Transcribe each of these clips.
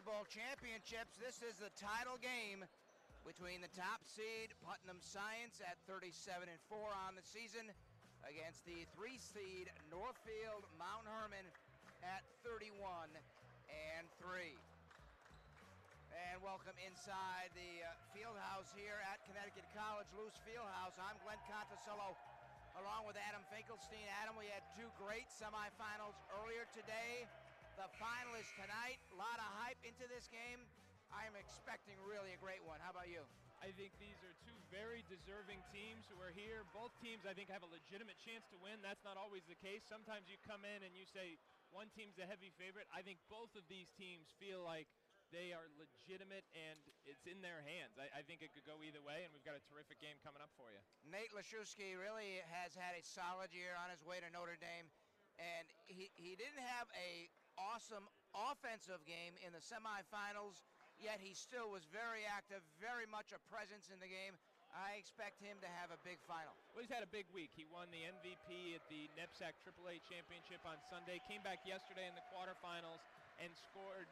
basketball championships. This is the title game between the top seed Putnam Science at 37-4 on the season against the 3 seed Northfield Mount Hermon at 31-3. And welcome inside the field house here at Connecticut College Luce Fieldhouse. I'm Glenn Conticello along with Adam Finkelstein. Adam, we had 2 great semifinals earlier today. The final is tonight. A lot of hype into this game. I am expecting really a great one. How about you? I think these are 2 very deserving teams who are here. Both teams, I think, have a legitimate chance to win. That's not always the case. Sometimes you come in and you say one team's a heavy favorite. I think both of these teams feel like they are legitimate and it's in their hands. I think it could go either way, and we've got a terrific game coming up for you. Nate Lashewski really has had a solid year on his way to Notre Dame, and he didn't have a awesome offensive game in the semifinals, yet he still was very active, very much a presence in the game. I expect him to have a big final. Well, he's had a big week. He won the MVP at the NEPSAC AAA Championship on Sunday, came back yesterday in the quarterfinals and scored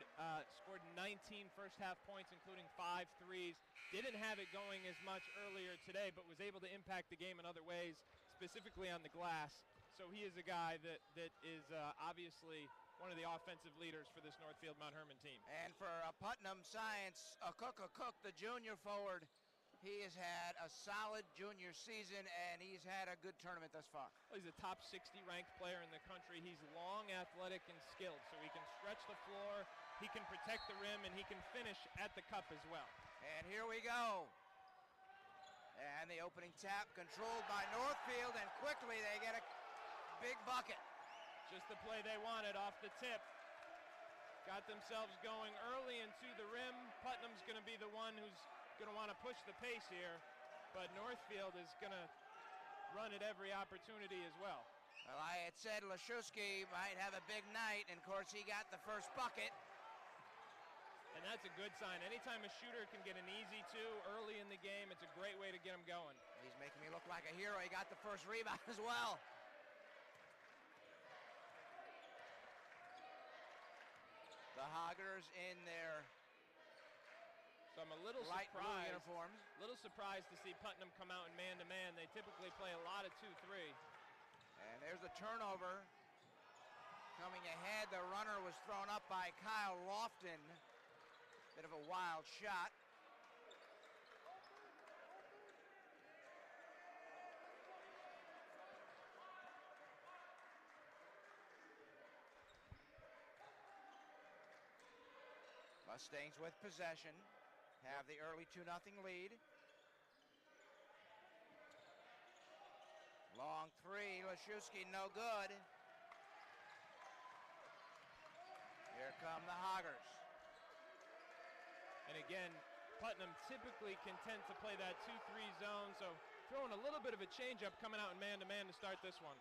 19 first-half points, including 5 threes. Didn't have it going as much earlier today, but was able to impact the game in other ways, specifically on the glass. So he is a guy that is obviously one of the offensive leaders for this Northfield Mount Hermon team. And for Putnam Science, Cook, the junior forward, he has had a solid junior season, and he's had a good tournament thus far. Well, he's a top 60 ranked player in the country. He's long, athletic, and skilled, so he can stretch the floor, he can protect the rim, and he can finish at the cup as well. And here we go. And the opening tap controlled by Northfield, and quickly they get a big bucket. Just the play they wanted off the tip. Got themselves going early and to the rim. Putnam's going to be the one who's going to want to push the pace here, but Northfield is going to run at every opportunity as well. Well, I had said Lashewski might have a big night, and of course he got the first bucket. And that's a good sign. Anytime a shooter can get an easy 2 early in the game, it's a great way to get him going. He's making me look like a hero. He got the first rebound as well. The Hoggers in their so I'm a little light blue uniforms. Little surprised to see Putnam come out in man-to-man. They typically play a lot of 2-3. And there's the turnover. Coming ahead, the runner was thrown up by Kyle Lofton. Bit of a wild shot. Mustangs with possession, have the early 2-0 lead. Long 3, Lashewski no good. Here come the Hoggers. And again, Putnam typically content to play that 2-3 zone, so throwing a little bit of a changeup coming out in man-to-man to start this one.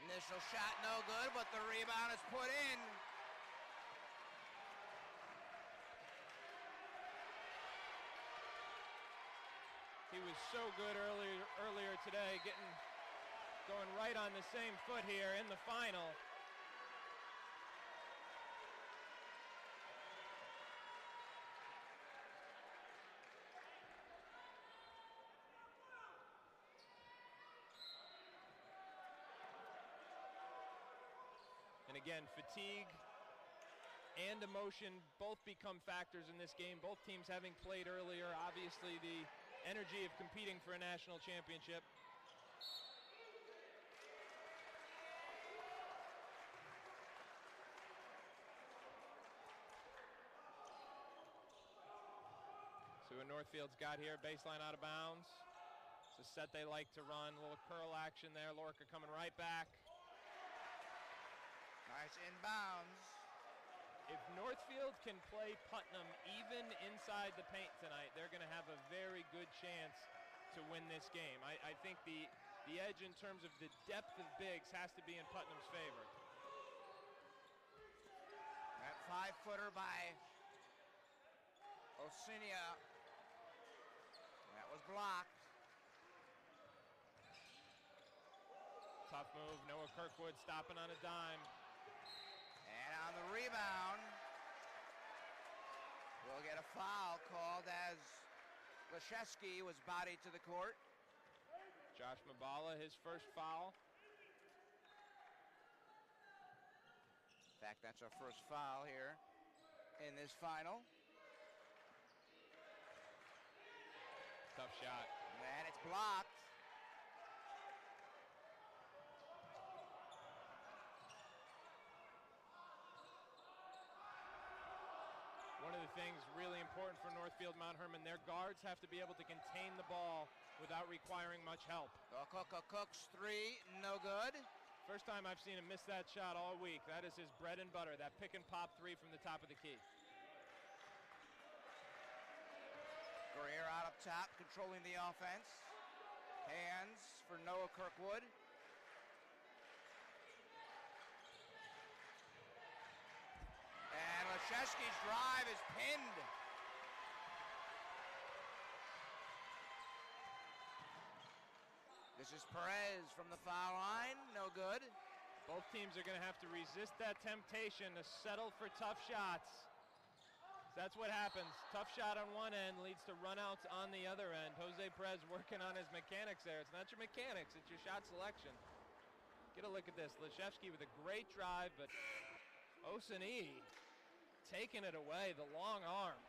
Initial shot no good, but the rebound is put in. He was so good earlier today, going right on the same foot here in the final. And again, fatigue and emotion both become factors in this game. Both teams having played earlier, obviously the energy of competing for a national championship. So what Northfield's got here, baseline out of bounds. It's a set they like to run, a little curl action there. Lorca coming right back. Nice inbounds. If Northfield can play Putnam even inside the paint tonight, they're going to have a very good chance to win this game. I think the edge in terms of the depth of bigs has to be in Putnam's favor. That 5-footer by Osinia. That was blocked. Tough move. Noah Kirkwood stopping on a dime. And on the rebound, we'll get a foul called as Leshevsky was bodied to the court. Josh Mabala, his first foul. In fact, that's our first foul here in this final. Tough shot. And it's blocked. One of the things really important for Northfield Mount Herman, their guards have to be able to contain the ball without requiring much help. Cook's three, no good. First time I've seen him miss that shot all week. That is his bread and butter, that pick and pop three from the top of the key. Greer out up top, controlling the offense. Hands for Noah Kirkwood. And Leshevsky's drive is pinned. This is Perez from the foul line, no good. Both teams are going to have to resist that temptation to settle for tough shots. That's what happens. Tough shot on one end leads to runouts on the other end. Jose Perez working on his mechanics there. It's not your mechanics, it's your shot selection. Get a look at this. Leshevsky with a great drive, but Osani taking it away, the long arm.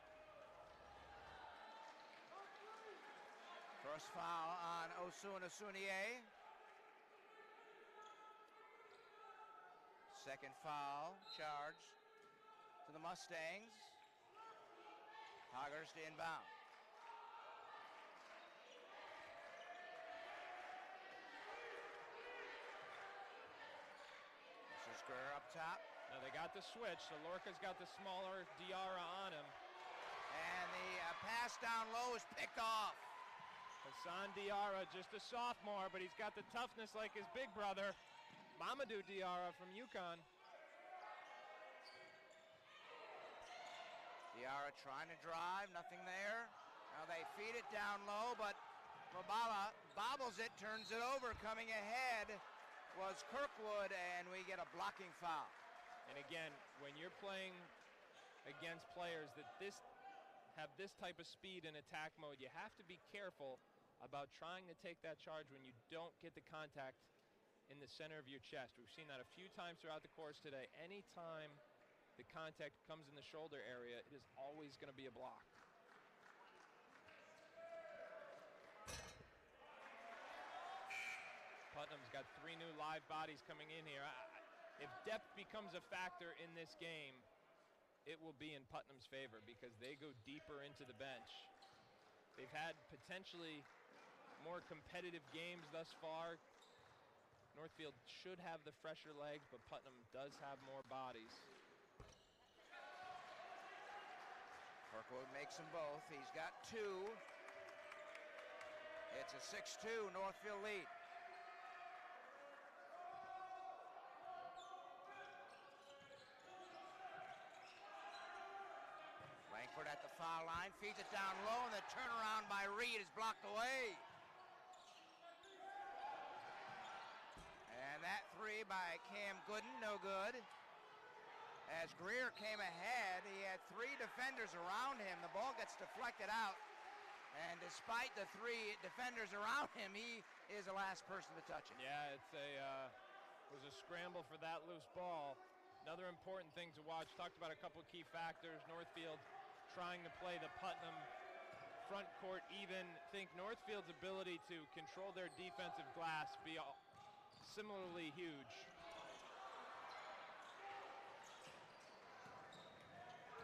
First foul on Osunier. Second foul charge to the Mustangs. Hoggers to inbound. This is Greer up top. Now they got the switch, so Lorca's got the smaller Diarra on him. And the pass down low is picked off. Hassan Diarra, just a sophomore, but he's got the toughness like his big brother, Mamadou Diarra from UConn. Diarra trying to drive, nothing there. Now they feed it down low, but Mabala bobbles it, turns it over. Coming ahead was Kirkwood, and we get a blocking foul. And again, when you're playing against players that have this type of speed in attack mode, you have to be careful about trying to take that charge when you don't get the contact in the center of your chest. We've seen that a few times throughout the course today. Anytime the contact comes in the shoulder area, it is always going to be a block. Putnam's got 3 new live bodies coming in here. If depth becomes a factor in this game, it will be in Putnam's favor because they go deeper into the bench. They've had potentially more competitive games thus far. Northfield should have the fresher legs, but Putnam does have more bodies. Kirkwood makes them both. He's got 2. It's a 6-2 Northfield lead. Langford at the foul line, feeds it down low, and the turnaround by Reed is blocked away. And that 3 by Cam Gooden, no good. As Greer came ahead, he had 3 defenders around him. The ball gets deflected out. And despite the 3 defenders around him, he is the last person to touch it. Yeah, it was a scramble for that loose ball. Another important thing to watch, talked about a couple of key factors. Northfield trying to play the Putnam front court even. Think Northfield's ability to control their defensive glass be similarly huge.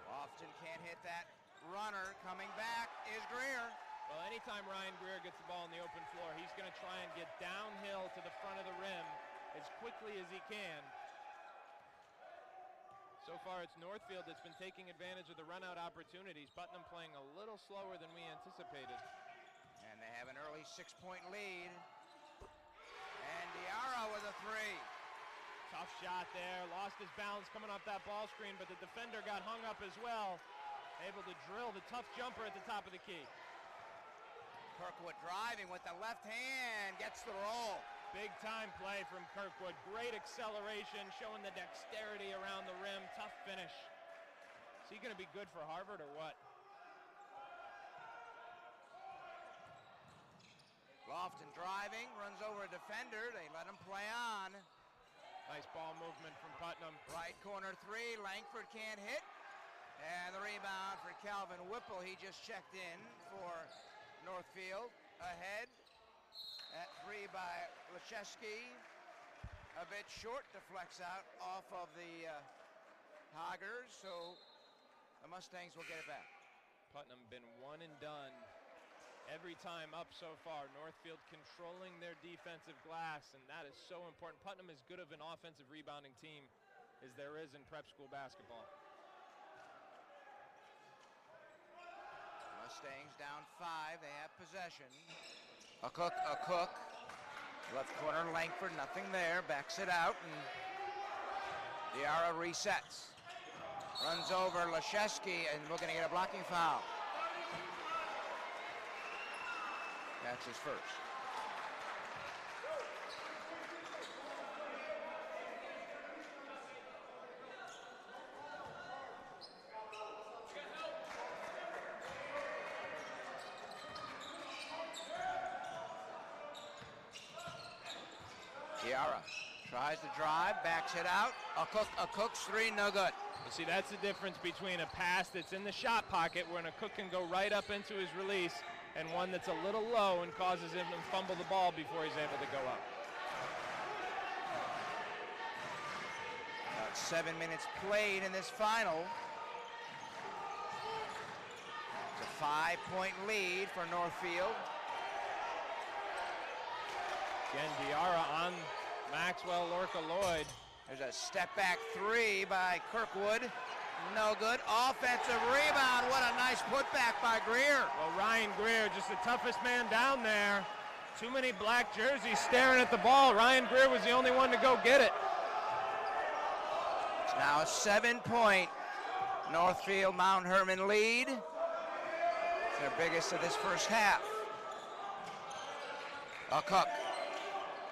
Lofton can't hit that runner. Coming back is Greer. Well, anytime Ryan Greer gets the ball in the open floor, he's going to try and get downhill to the front of the rim as quickly as he can. So far, it's Northfield that's been taking advantage of the run-out opportunities. Putnam playing a little slower than we anticipated. And they have an early 6-point lead. And Diarra with a 3. Tough shot there. Lost his balance coming off that ball screen, but the defender got hung up as well. Able to drill the tough jumper at the top of the key. Kirkwood driving with the left hand, gets the roll. Big time play from Kirkwood. Great acceleration, showing the dexterity around the rim. Tough finish. Is he going to be good for Harvard or what? Lofton driving, runs over a defender. They let him play on. Nice ball movement from Putnam. Right corner three, Langford can't hit. And the rebound for Calvin Whipple. He just checked in for Northfield. Ahead at three by Leszewski. A bit short, deflects out off of the Hoggers, so the Mustangs will get it back. Putnam been one and done every time up so far. Northfield controlling their defensive glass, and that is so important. Putnam is good of an offensive rebounding team as there is in prep school basketball. Mustangs down 5, they have possession. A Cook, left corner Langford, nothing there, backs it out, and Diarra resets. Runs over Leszewski, and we're going to get a blocking foul. That's his first. Diarra tries to drive, backs it out. A Cook's three, no good. You see, that's the difference between a pass that's in the shot pocket when a Cook can go right up into his release and one that's a little low and causes him to fumble the ball before he's able to go up. About 7 minutes played in this final. It's a 5-point lead for Northfield. Again, Diarra on Maxwell Lorca-Lloyd. There's a step back three by Kirkwood. No good. Offensive rebound. What a nice putback by Greer. Well, Ryan Greer, just the toughest man down there. Too many black jerseys staring at the ball. Ryan Greer was the only one to go get it. It's now a 7-point Northfield Mount Herman lead. It's their biggest of this first half. A Cook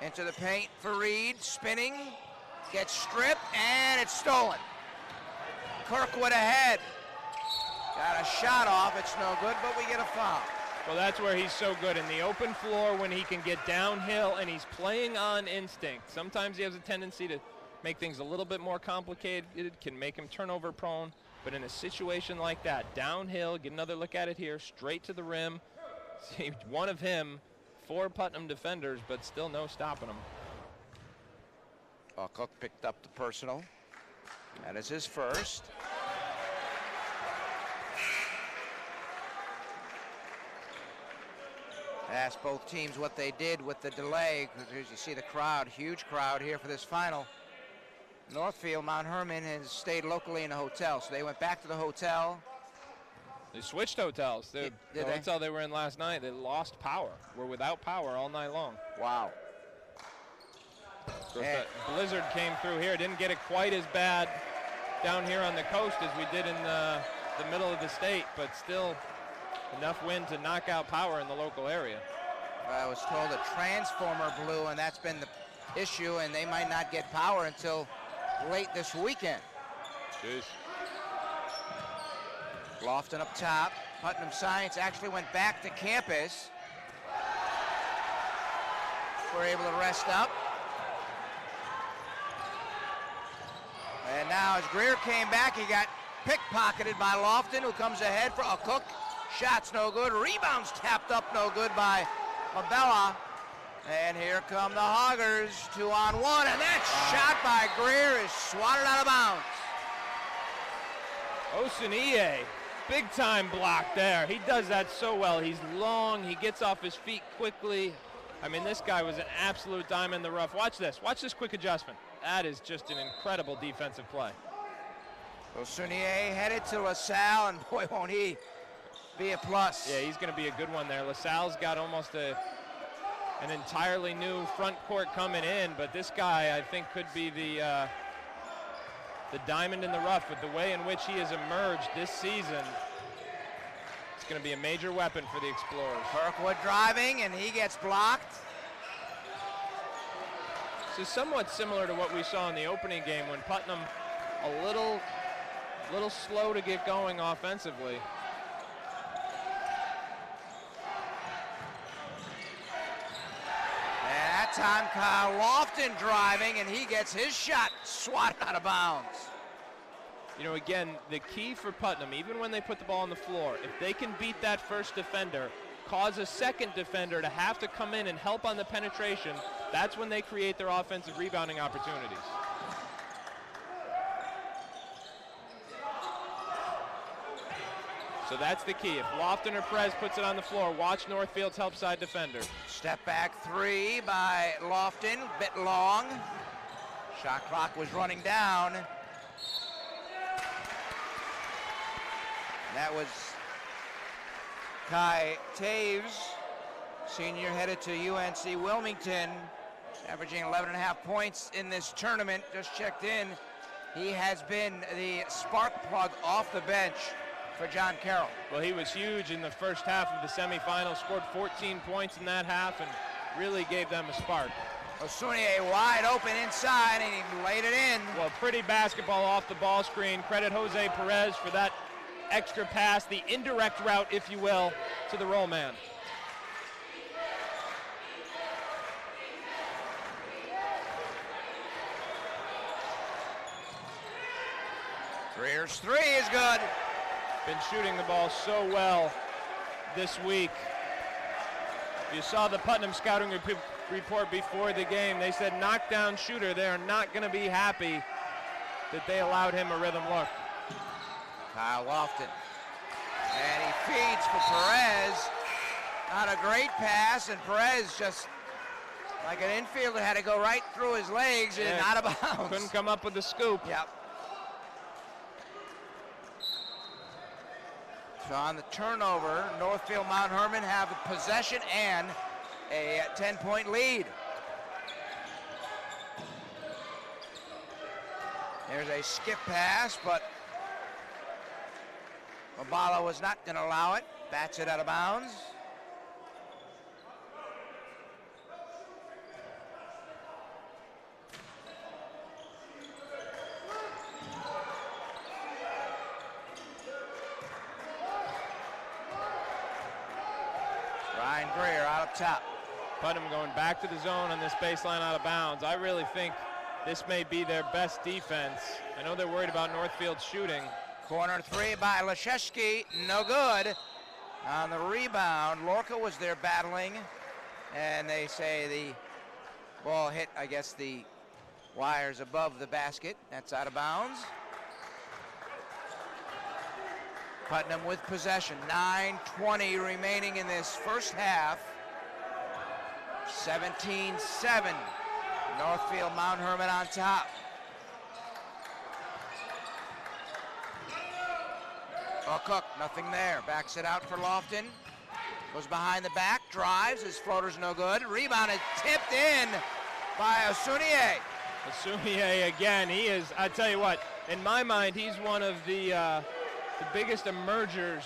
into the paint for Reed, spinning, gets stripped, and it's stolen. Kirkwood ahead. Got a shot off, it's no good, but we get a foul. Well, that's where he's so good, in the open floor when he can get downhill and he's playing on instinct. Sometimes he has a tendency to make things a little bit more complicated, can make him turnover prone, but in a situation like that, downhill, get another look at it here, straight to the rim. See, one of him, 4 Putnam defenders, but still no stopping him. Cook picked up the personal. That is his first. Ask both teams what they did with the delay, because as you see the crowd, huge crowd here for this final. Northfield, Mount Herman has stayed locally in a hotel, so they went back to the hotel. They switched hotels. The hotel they were in last night, they lost power. Were without power all night long. Wow. Of course, that blizzard came through here. Didn't get it quite as bad down here on the coast as we did in the middle of the state, but still enough wind to knock out power in the local area. I was told a transformer blew, and that's been the issue, and they might not get power until late this weekend. Jeez. Lofton up top. Putnam Science actually went back to campus. We're able to rest up. And now as Greer came back, he got pickpocketed by Lofton, who comes ahead for a Cook. Shots no good. Rebounds tapped up no good by Mabella. And here come the Hoggers, 2-on-1, and that shot by Greer is swatted out of bounds. Osuniye, big time block there. He does that so well. He's long, he gets off his feet quickly. I mean, this guy was an absolute diamond in the rough. Watch this quick adjustment. That is just an incredible defensive play. Osuniye headed to LaSalle, and boy, won't he be a plus. Yeah, he's going to be a good one there. LaSalle's got almost an entirely new front court coming in, but this guy, I think, could be the diamond in the rough with the way in which he has emerged this season. It's going to be a major weapon for the Explorers. Kirkwood driving, and he gets blocked. This is somewhat similar to what we saw in the opening game when Putnam a little slow to get going offensively. And that time Kyle Lofton driving, and he gets his shot swatted out of bounds. You know, again, the key for Putnam, even when they put the ball on the floor, if they can beat that first defender, cause a second defender to have to come in and help on the penetration, that's when they create their offensive rebounding opportunities. So that's the key. If Lofton or Perez puts it on the floor, watch Northfield's help side defender. Step back three by Lofton, bit long. Shot clock was running down. That was Kai Taves, senior, headed to UNC Wilmington, averaging 11.5 points in this tournament. Just checked in. He has been the spark plug off the bench for John Carroll. Well, he was huge in the first half of the semifinals, scored 14 points in that half and really gave them a spark. Osunier wide open inside, and he laid it in. Well, pretty basketball off the ball screen. Credit Jose Perez for that extra pass, the indirect route, if you will, to the roll man. Greer's three is good. Been shooting the ball so well this week. You saw the Putnam scouting report before the game. They said knockdown shooter. They are not going to be happy that they allowed him a rhythm look. Kyle Lofton. And he feeds for Perez. Not a great pass, and Perez just, like an infielder, had to go right through his legs and out of bounds. Couldn't come up with the scoop. Yep. So on the turnover, Northfield Mount Herman have a possession and a 10-point lead. There's a skip pass, but Obala was not going to allow it. Bats it out of bounds. Ryan Greer out up top. Putnam going back to the zone on this baseline out of bounds. I really think this may be their best defense. I know they're worried about Northfield's shooting. Corner three by Leszewski, no good. On the rebound, Lorca was there battling, and they say the ball hit, I guess, the wires above the basket. That's out of bounds. Putnam with possession. 9:20 remaining in this first half. 17-7. Northfield Mount Herman on top. Oh, Cook, nothing there. Backs it out for Lofton. Goes behind the back, drives. His floater's no good. Rebound is tipped in by Osunier. Osunier again. He is, I tell you what, in my mind, he's one of the biggest emergers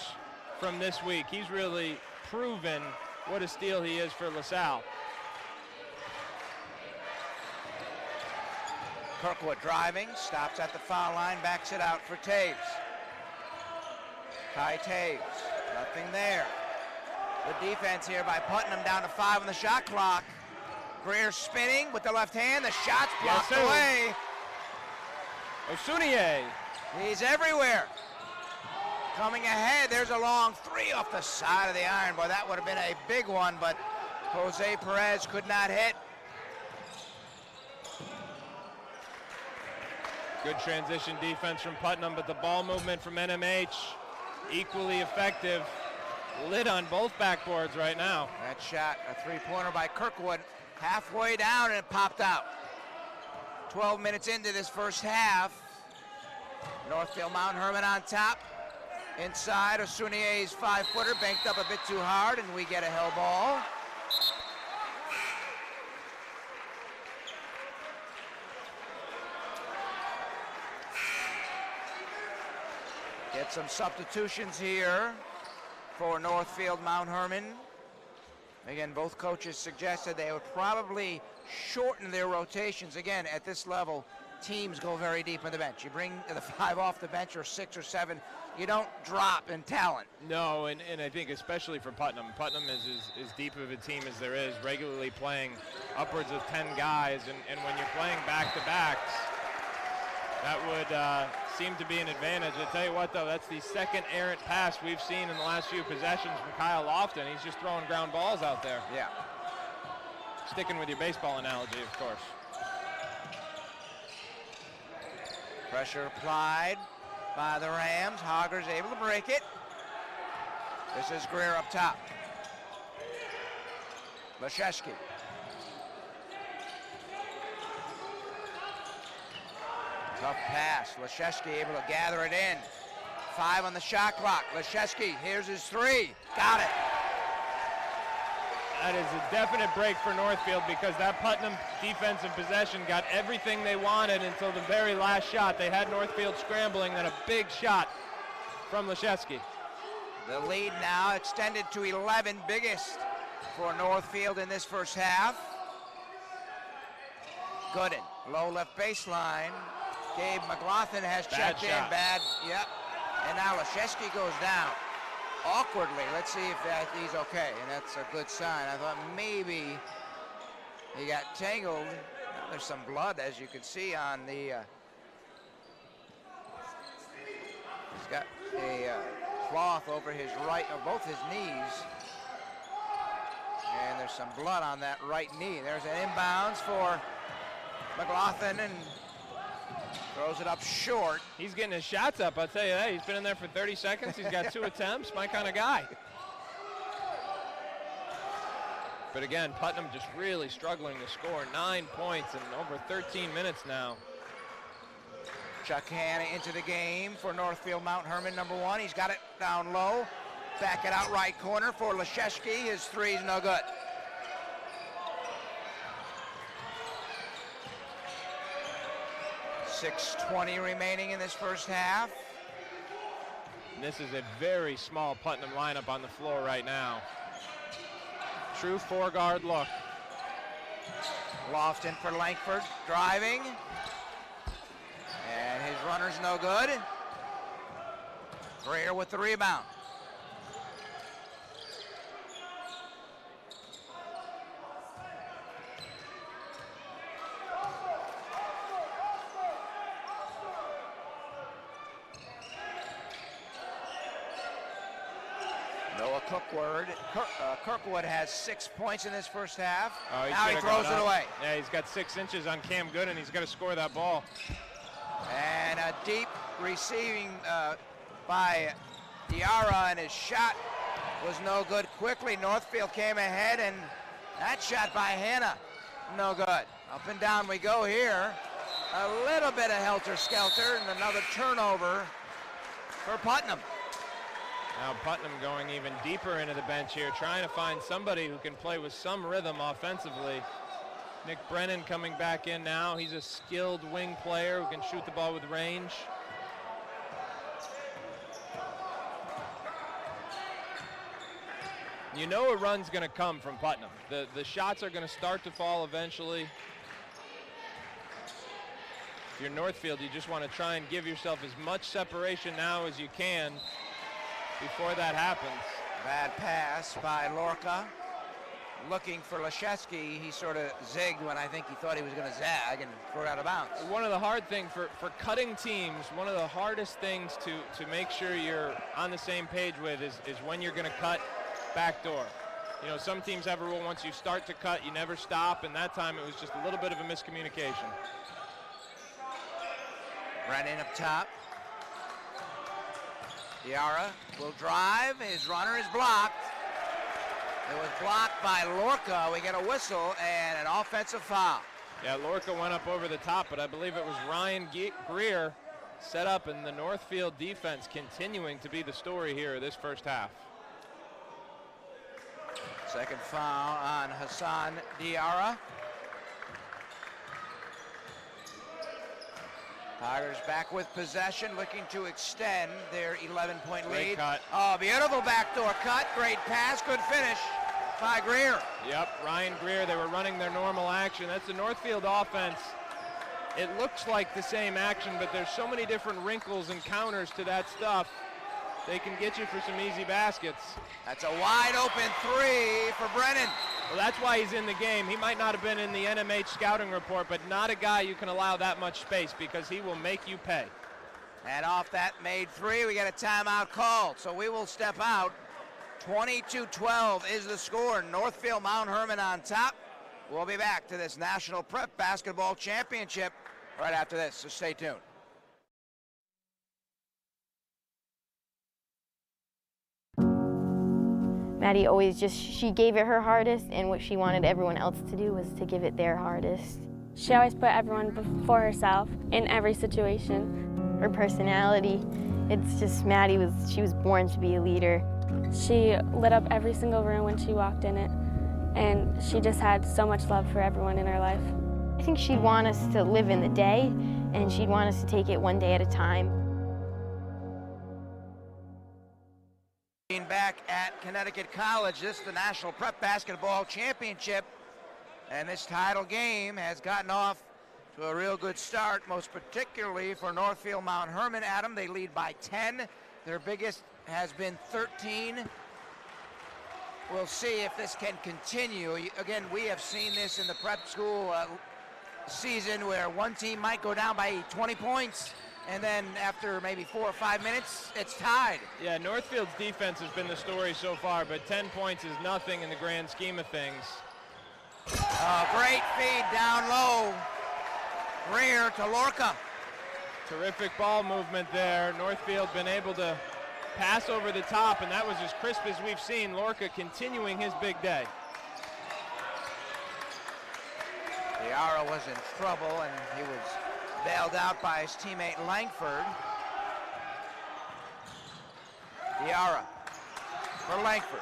from this week. He's really proven what a steal he is for LaSalle. Kirkwood driving, stops at the foul line, backs it out for Taves. Kai Taves, nothing there. Good defense here by Putnam, down to 5 on the shot clock. Greer spinning with the left hand, the shot's blocked away. Osunier. He's everywhere. Coming ahead, there's a long three off the side of the iron. Boy, that would have been a big one, but Jose Perez could not hit. Good transition defense from Putnam, but the ball movement from NMH equally effective. Lit on both backboards right now. That shot, a three-pointer by Kirkwood, halfway down and it popped out. 12 minutes into this first half. Northfield Mount Herman on top. Inside, Osunier's 5-footer banked up a bit too hard, and we get a hell ball. Get some substitutions here for Northfield Mount Herman. Again, both coaches suggested they would probably shorten their rotations. Again, at this level, teams go very deep in the bench. You bring the 5 off the bench, or 6 or 7. You don't drop in talent. No, and I think especially for Putnam. Putnam is as deep of a team as there is, regularly playing upwards of 10 guys. And when you're playing back-to-backs, that would seem to be an advantage. I tell you what, though, that's the second errant pass we've seen in the last few possessions from Kyle Lofton. He's just throwing ground balls out there. Yeah. Sticking with your baseball analogy, of course. Pressure applied by the Rams. Hogger's able to break it. This is Greer up top. Leszewski. Tough pass. Leszewski able to gather it in. 5 on the shot clock. Leszewski, here's his 3. Got it. That is a definite break for Northfield, because that Putnam defensive possession got everything they wanted until the very last shot. They had Northfield scrambling, then a big shot from Leszewski. The lead now extended to 11, biggest for Northfield in this first half. Gooden, low left baseline. Gabe McLaughlin has checked in. Bad, yep. And now Leszewski goes down awkwardly. Let's see if he's okay, and that's a good sign. I thought maybe he got tangled. Now there's some blood, as you can see on the. He's got a cloth over his both his knees, and there's some blood on that right knee. There's an inbounds for McLaughlin, and throws it up short. He's getting his shots up, I'll tell you that. He's been in there for 30 seconds. He's got 2 attempts. My kind of guy. But again, Putnam just really struggling to score. 9 points in over 13 minutes now. Chuck Hanna into the game for Northfield Mount Herman, number 1. He's got it down low. Back it out right corner for Leszewski. His 3 is no good. .620 remaining in this first half. And this is a very small Putnam lineup on the floor right now. True 4-guard look. Lofton for Langford, driving. And his runner's no good. Greer with the rebound. Kirkwood has 6 points in this first half. Oh, now he throws it away. Yeah, he's got 6 inches on Cam Gooden. He's got to score that ball. And a deep receiving by Diarra, and his shot was no good. Quickly, Northfield came ahead, and that shot by Hanna, no good. Up and down we go here. A little bit of helter-skelter, and another turnover for Putnam. Now Putnam going even deeper into the bench here, trying to find somebody who can play with some rhythm offensively. Nick Brennan coming back in now. He's a skilled wing player who can shoot the ball with range. You know a run's going to come from Putnam. The shots are going to start to fall eventually. If you're Northfield, you just want to try and give yourself as much separation now as you can before that happens. Bad pass by Lorca. Looking for Leszewski. He sort of zigged when I think he thought he was going to zag and throw it out of bounds. One of the hard things for cutting teams, one of the hardest things to make sure you're on the same page with is when you're going to cut backdoor. You know, some teams have a rule, once you start to cut, you never stop, and that time it was just a little bit of a miscommunication. Brennan up top. Diarra will drive. His runner is blocked. It was blocked by Lorca. We get a whistle and an offensive foul. Yeah, Lorca went up over the top, but I believe it was Ryan Greer set up, and the Northfield defense continuing to be the story here this first half. Second foul on Hassan Diarra. Tigers back with possession, looking to extend their 11-point lead. Cut. Oh, beautiful backdoor cut. Great pass, good finish. by Greer. Yep, Ryan Greer, they were running their normal action. That's the Northfield offense. It looks like the same action, but there's so many different wrinkles and counters to that stuff. They can get you for some easy baskets. That's a wide open three for Brennan. Well, that's why he's in the game. He might not have been in the NMH scouting report, but not a guy you can allow that much space because he will make you pay. And off that made three, we got a timeout called. So we will step out. 22-12 is the score. Northfield Mount Herman on top. We'll be back to this National Prep Basketball Championship right after this, so stay tuned. Maddie always she gave it her hardest, and what she wanted everyone else to do was to give it their hardest. She always put everyone before herself in every situation. Her personality, it's just she was born to be a leader. She lit up every single room when she walked in it, and she just had so much love for everyone in her life. I think she'd want us to live in the day, and she'd want us to take it one day at a time. Back at Connecticut College, this is the National Prep Basketball Championship, and this title game has gotten off to a real good start, most particularly for Northfield Mount Herman. Adam, they lead by 10. Their biggest has been 13. We'll see if this can continue. Again, we have seen this in the prep school season where one team might go down by 20 points, and then after maybe 4 or 5 minutes, it's tied. Yeah, Northfield's defense has been the story so far, but 10 points is nothing in the grand scheme of things. Great feed down low. Greer to Lorca. Terrific ball movement there. Northfield been able to pass over the top, and that was as crisp as we've seen. Lorca continuing his big day. Diarra was in trouble, and he was bailed out by his teammate Langford. Diarra for Langford.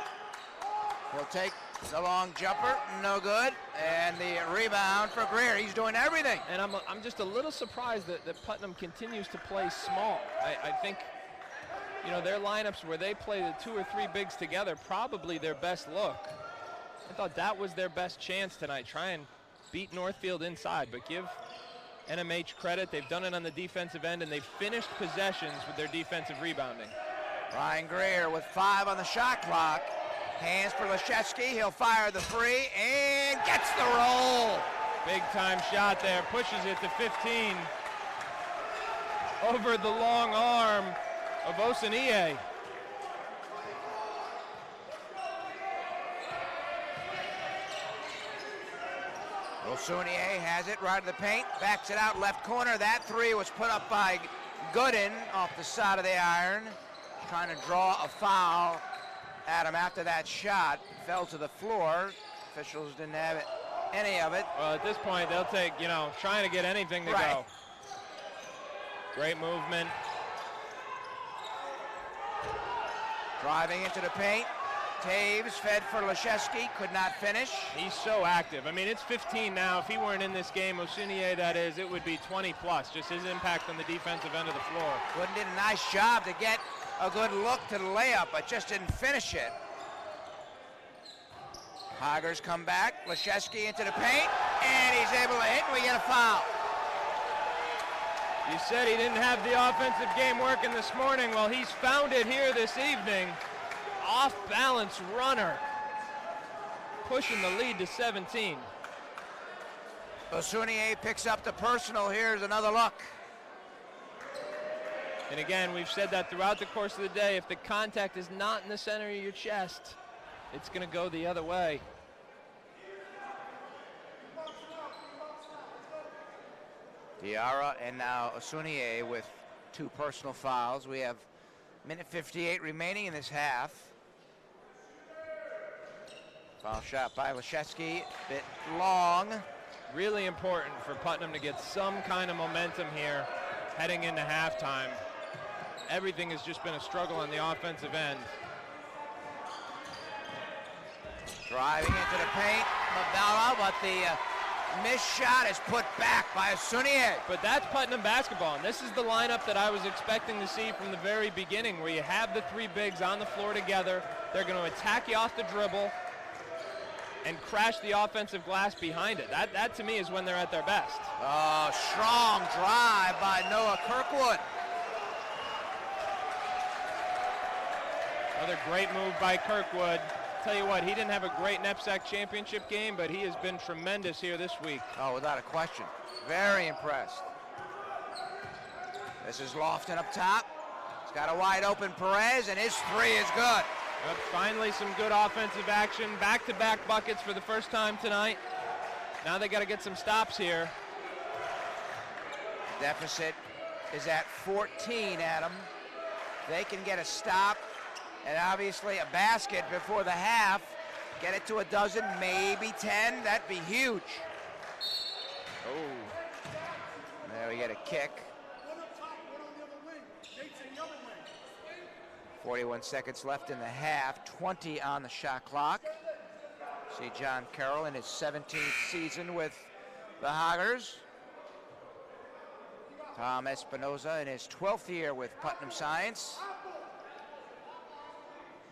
He'll take the long jumper, no good, and the rebound for Greer. He's doing everything. And I'm just a little surprised that Putnam continues to play small. I think, you know, their lineups where they play the 2 or 3 bigs together, probably their best look. I thought that was their best chance tonight, try and beat Northfield inside, but give NMH credit. They've done it on the defensive end, and they've finished possessions with their defensive rebounding. Ryan Greer with 5 on the shot clock. Hands for Leszewski. He'll fire the three and gets the roll. Big time shot there. Pushes it to 15. Over the long arm of Osanie. Osanie has it right to the paint. Backs it out left corner. That three was put up by Gooden off the side of the iron. Trying to draw a foul. Adam, after that shot, fell to the floor. Officials didn't have any of it. Well, at this point, they'll take, you know, trying to get anything to go. Great movement. Driving into the paint. Taves fed for Leszewski, could not finish. He's so active. I mean, it's 15 now. If he weren't in this game, Osanie, that is, it would be 20 plus. Just his impact on the defensive end of the floor. Gooden did a nice job to get a good look to the layup, but just didn't finish it. Hoggers come back. Leszewski into the paint, and he's able to hit, and we get a foul. You said he didn't have the offensive game working this morning. Well, he's found it here this evening. Off-balance runner, pushing the lead to 17. Osanie picks up the personal. Here's another look. And again, we've said that throughout the course of the day. If the contact is not in the center of your chest, it's going to go the other way. Diarra and now Osanie with 2 personal fouls. We have minute 58 remaining in this half. Foul shot by Leszewski, bit long. Really important for Putnam to get some kind of momentum here heading into halftime. Everything has just been a struggle on the offensive end. Driving into the paint, Mabella, but the missed shot is put back by Osanie. But that's Putnam basketball, and this is the lineup that I was expecting to see from the very beginning, where you have the 3 bigs on the floor together. They're going to attack you off the dribble. and crash the offensive glass behind it. That to me is when they're at their best. Oh, strong drive by Noah Kirkwood. Another great move by Kirkwood. Tell you what, he didn't have a great NEPSAC championship game, but he has been tremendous here this week. Oh, without a question. Very impressed. This is Lofton up top. He's got a wide open Perez, and his three is good. But finally some good offensive action. Back-to-back buckets for the first time tonight. Now they got to get some stops here. Deficit is at 14, Adam. They can get a stop and obviously a basket before the half. Get it to a dozen, maybe 10. That'd be huge. Oh. There we get a kick. 41 seconds left in the half, 20 on the shot clock. See John Carroll in his 17th season with the Hoggers. Tom Espinoza in his 12th year with Putnam Science.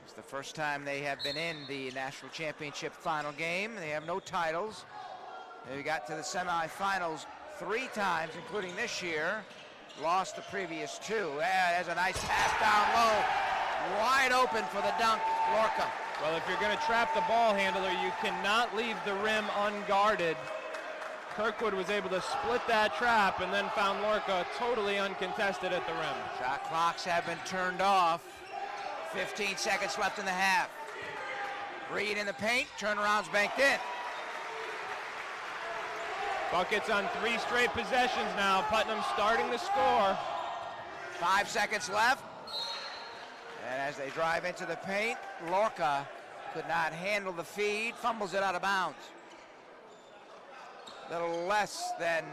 It's the first time they have been in the national championship final game. They have no titles. They got to the semifinals 3 times, including this year. Lost the previous 2. Yeah, there's a nice pass down low. Wide open for the dunk, Lorca. Well, if you're going to trap the ball handler, you cannot leave the rim unguarded. Kirkwood was able to split that trap and then found Lorca totally uncontested at the rim. Shot clocks have been turned off. 15 seconds left in the half. Reed in the paint, turnaround's banked in. Buckets on 3 straight possessions now. Putnam starting to score. 5 seconds left. And as they drive into the paint, Lorca could not handle the feed, fumbles it out of bounds. A little less than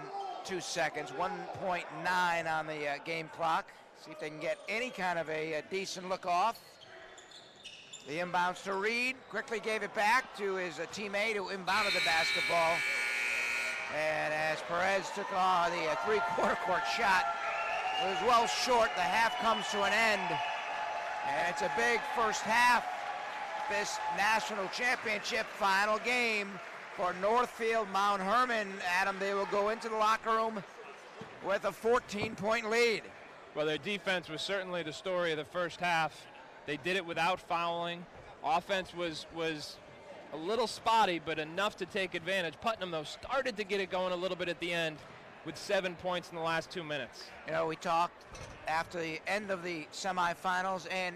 2 seconds, 1.9 on the game clock. See if they can get any kind of a decent look off. The inbounds to Reed, quickly gave it back to his teammate who inbounded the basketball. And as Perez took on the three-quarter court shot, it was well short. The half comes to an end. And it's a big first half, this national championship final game for Northfield Mount Herman. Adam, they will go into the locker room with a 14-point lead. Well, their defense was certainly the story of the first half. They did it without fouling. Offense was a little spotty, but enough to take advantage. Putnam, though, started to get it going a little bit at the end with 7 points in the last 2 minutes. You know, we talked after the end of the semifinals and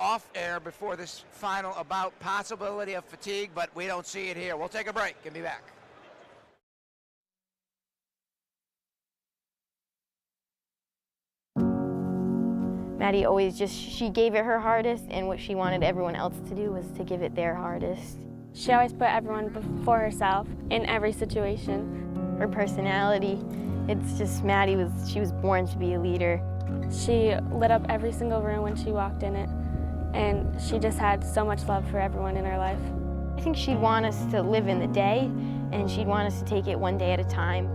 off air before this final about possibility of fatigue, but we don't see it here. We'll take a break and be back. Maddie always she gave it her hardest, and what she wanted everyone else to do was to give it their hardest. She always put everyone before herself in every situation. Her personality, it's just she was born to be a leader. She lit up every single room when she walked in it, and she just had so much love for everyone in her life. I think she'd want us to live in the day, and she'd want us to take it one day at a time.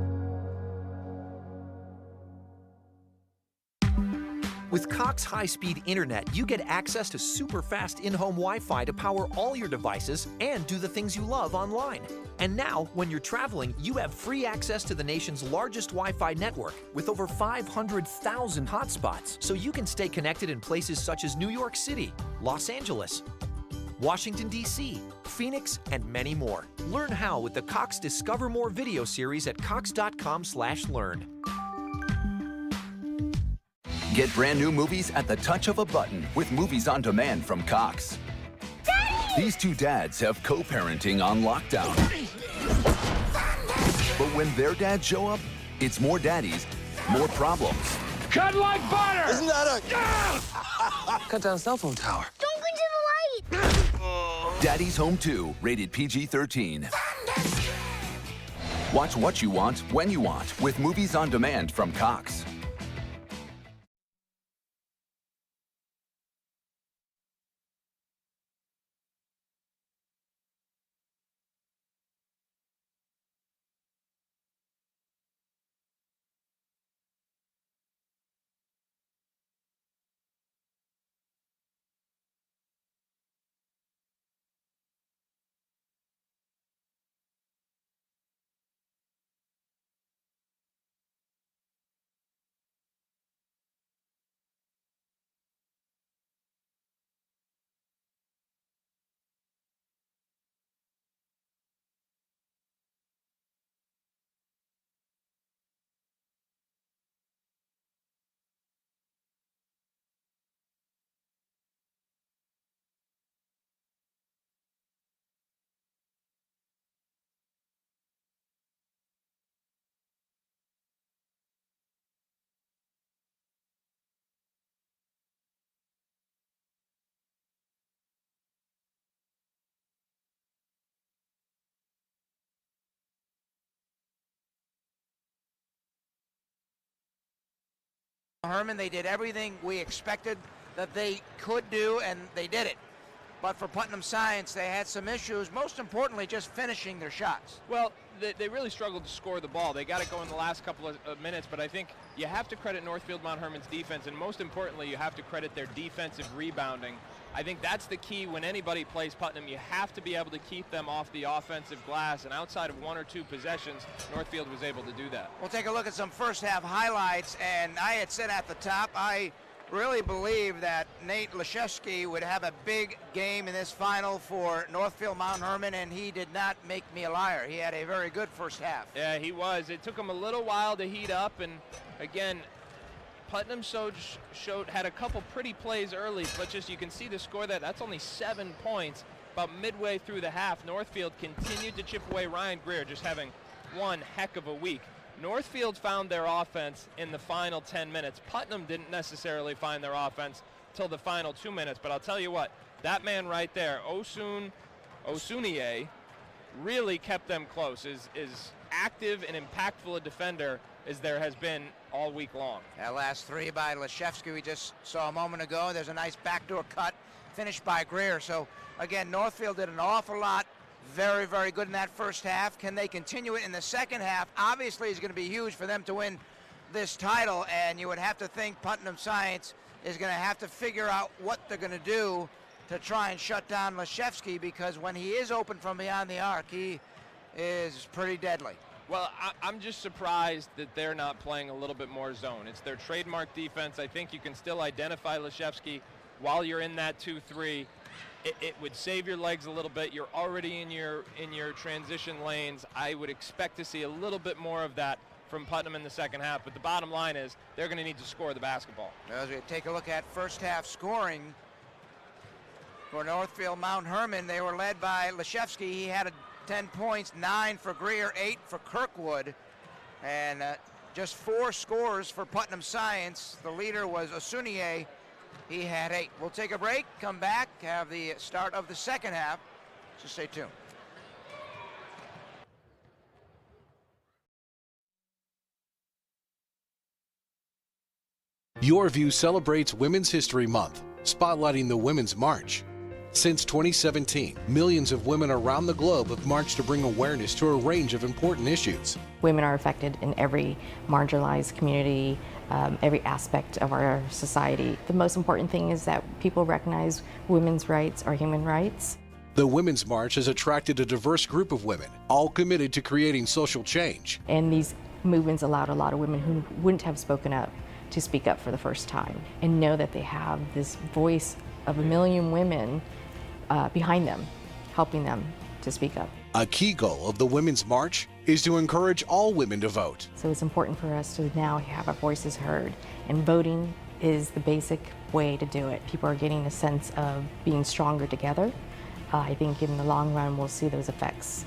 With Cox high-speed internet, you get access to super-fast in-home Wi-Fi to power all your devices and do the things you love online. And now, when you're traveling, you have free access to the nation's largest Wi-Fi network with over 500,000 hotspots, so you can stay connected in places such as New York City, Los Angeles, Washington, D.C., Phoenix, and many more. Learn how with the Cox Discover More video series at cox.com/learn. Get brand new movies at the touch of a button with Movies on Demand from Cox. Daddy! These 2 dads have co-parenting on lockdown. But when their dads show up, it's more daddies, more problems. Cut like butter! Isn't that a... Cut down cell phone tower. Don't go into the light! Daddy's Home 2, rated PG-13. Watch what you want, when you want, with Movies on Demand from Cox. Herman, they did everything we expected that they could do, and they did it. But for Putnam Science, they had some issues, most importantly, just finishing their shots. Well, they really struggled to score the ball. They got it going the last couple of minutes, but I think you have to credit Northfield Mount Herman's defense, and most importantly, you have to credit their defensive rebounding. I think that's the key when anybody plays Putnam. You have to be able to keep them off the offensive glass, and outside of 1 or 2 possessions, Northfield was able to do that. We'll take a look at some first half highlights, and I had said at the top, I really believe that Nate Leshevsky would have a big game in this final for Northfield Mount Herman, and he did not make me a liar. He had a very good first half. Yeah, he was. It took him a little while to heat up, and again, Putnam had a couple pretty plays early, but just you can see the score there. That's only 7 points. About midway through the half, Northfield continued to chip away. Ryan Greer just having one heck of a week. Northfield found their offense in the final 10 minutes. Putnam didn't necessarily find their offense till the final 2 minutes, but I'll tell you what, that man right there, Osunie, really kept them close, is active and impactful a defender as there has been all week long. That last 3 by Leshevsky we just saw a moment ago. There's a nice backdoor cut finished by Greer. So again, Northfield did an awful lot. Very, very good in that first half. Can they continue it in the second half? Obviously, it's going to be huge for them to win this title, and you would have to think Putnam Science is going to have to figure out what they're going to do to try and shut down Leshevsky, because when he is open from beyond the arc, he is pretty deadly. Well, I'm just surprised that they're not playing a little bit more zone. It's their trademark defense. I think you can still identify Leshevsky while you're in that 2-3. It would save your legs a little bit. You're already in your transition lanes. I would expect to see a little bit more of that from Putnam in the second half, but the bottom line is they're going to need to score the basketball. As we take a look at first half scoring for Northfield Mount Herman, they were led by Leshevsky. He had 10 points, 9 for Greer, 8 for Kirkwood, and just 4 scores for Putnam Science. The leader was Osunie. He had 8. We'll take a break, come back, have the start of the second half, so stay tuned. Your View celebrates Women's History Month, spotlighting the Women's March. Since 2017, millions of women around the globe have marched to bring awareness to a range of important issues. Women are affected in every marginalized community, every aspect of our society. The most important thing is that people recognize women's rights are human rights. The Women's March has attracted a diverse group of women, all committed to creating social change. And these movements allowed a lot of women who wouldn't have spoken up to speak up for the first time and know that they have this voice of a million women behind them, helping them to speak up. A key goal of the Women's March is to encourage all women to vote. So it's important for us to now have our voices heard, and voting is the basic way to do it. People are getting a sense of being stronger together. I think in the long run we'll see those effects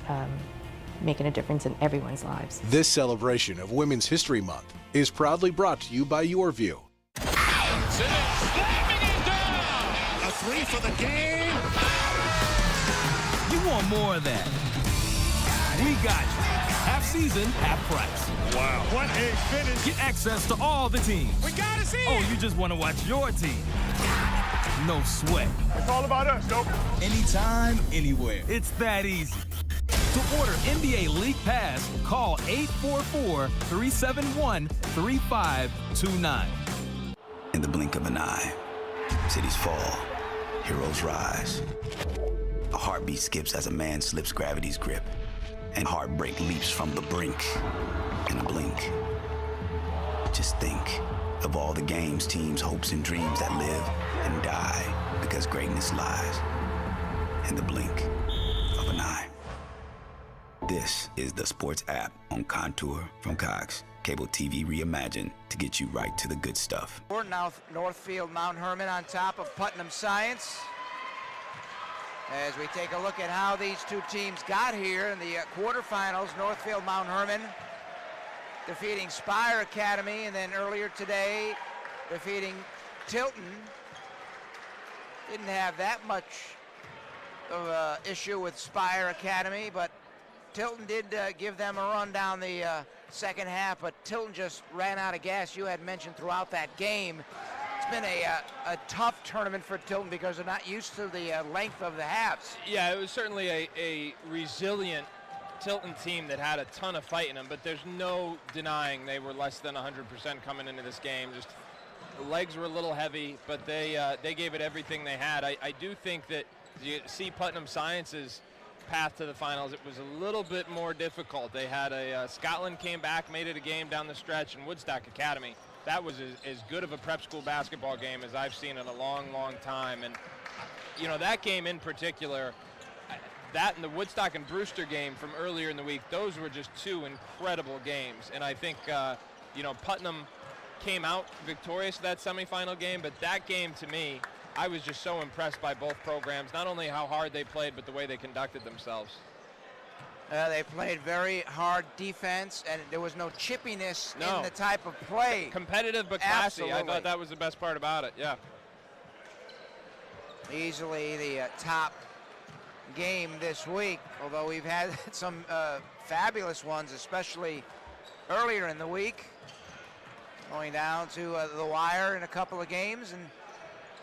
making a difference in everyone's lives. This celebration of Women's History Month is proudly brought to you by Your View. Slamming it down! A 3 for the game! You want more of that? We got you. Half season, half price. Wow, what a finish! Get access to all the teams. We gotta see it! Oh, you just want to watch your team. No sweat. It's all about us, nope. Anytime, anywhere. It's that easy. To order NBA League Pass, call 844-371-3529. In the blink of an eye, cities fall, heroes rise. A heartbeat skips as a man slips gravity's grip, and heartbreak leaps from the brink in a blink. Just think of all the games, teams, hopes, and dreams that live and die because greatness lies in the blink of an eye. This is the sports app on Contour from Cox. Cable TV reimagined to get you right to the good stuff. Now Northfield Mount Herman on top of Putnam Science. As we take a look at how these two teams got here in the quarterfinals, Northfield Mount Herman defeating Spire Academy, and then earlier today defeating Tilton. Didn't have that much of an issue with Spire Academy, but Tilton did give them a run down the second half, but Tilton just ran out of gas. You had mentioned throughout that game, it's been a tough tournament for Tilton because they're not used to the length of the halves. Yeah, it was certainly a resilient Tilton team that had a ton of fight in them, but there's no denying they were less than 100% coming into this game. Just the legs were a little heavy, but they gave it everything they had. I do think that you see Putnam Science's path to the finals, it was a little bit more difficult. They had Scotland came back, made it a game down the stretch, and Woodstock Academy. That was as good of a prep school basketball game as I've seen in a long, long time. And, you know, that game in particular, that and the Woodstock and Brewster game from earlier in the week, those were just two incredible games. And I think, you know, Putnam came out victorious in that semifinal game, but that game to me, I was just so impressed by both programs, not only how hard they played, but the way they conducted themselves. They played very hard defense, and there was no chippiness in the type of play. Competitive but classy. Absolutely. I thought that was the best part about it, yeah. Easily the top game this week, although we've had some fabulous ones, especially earlier in the week, going down to the wire in a couple of games, and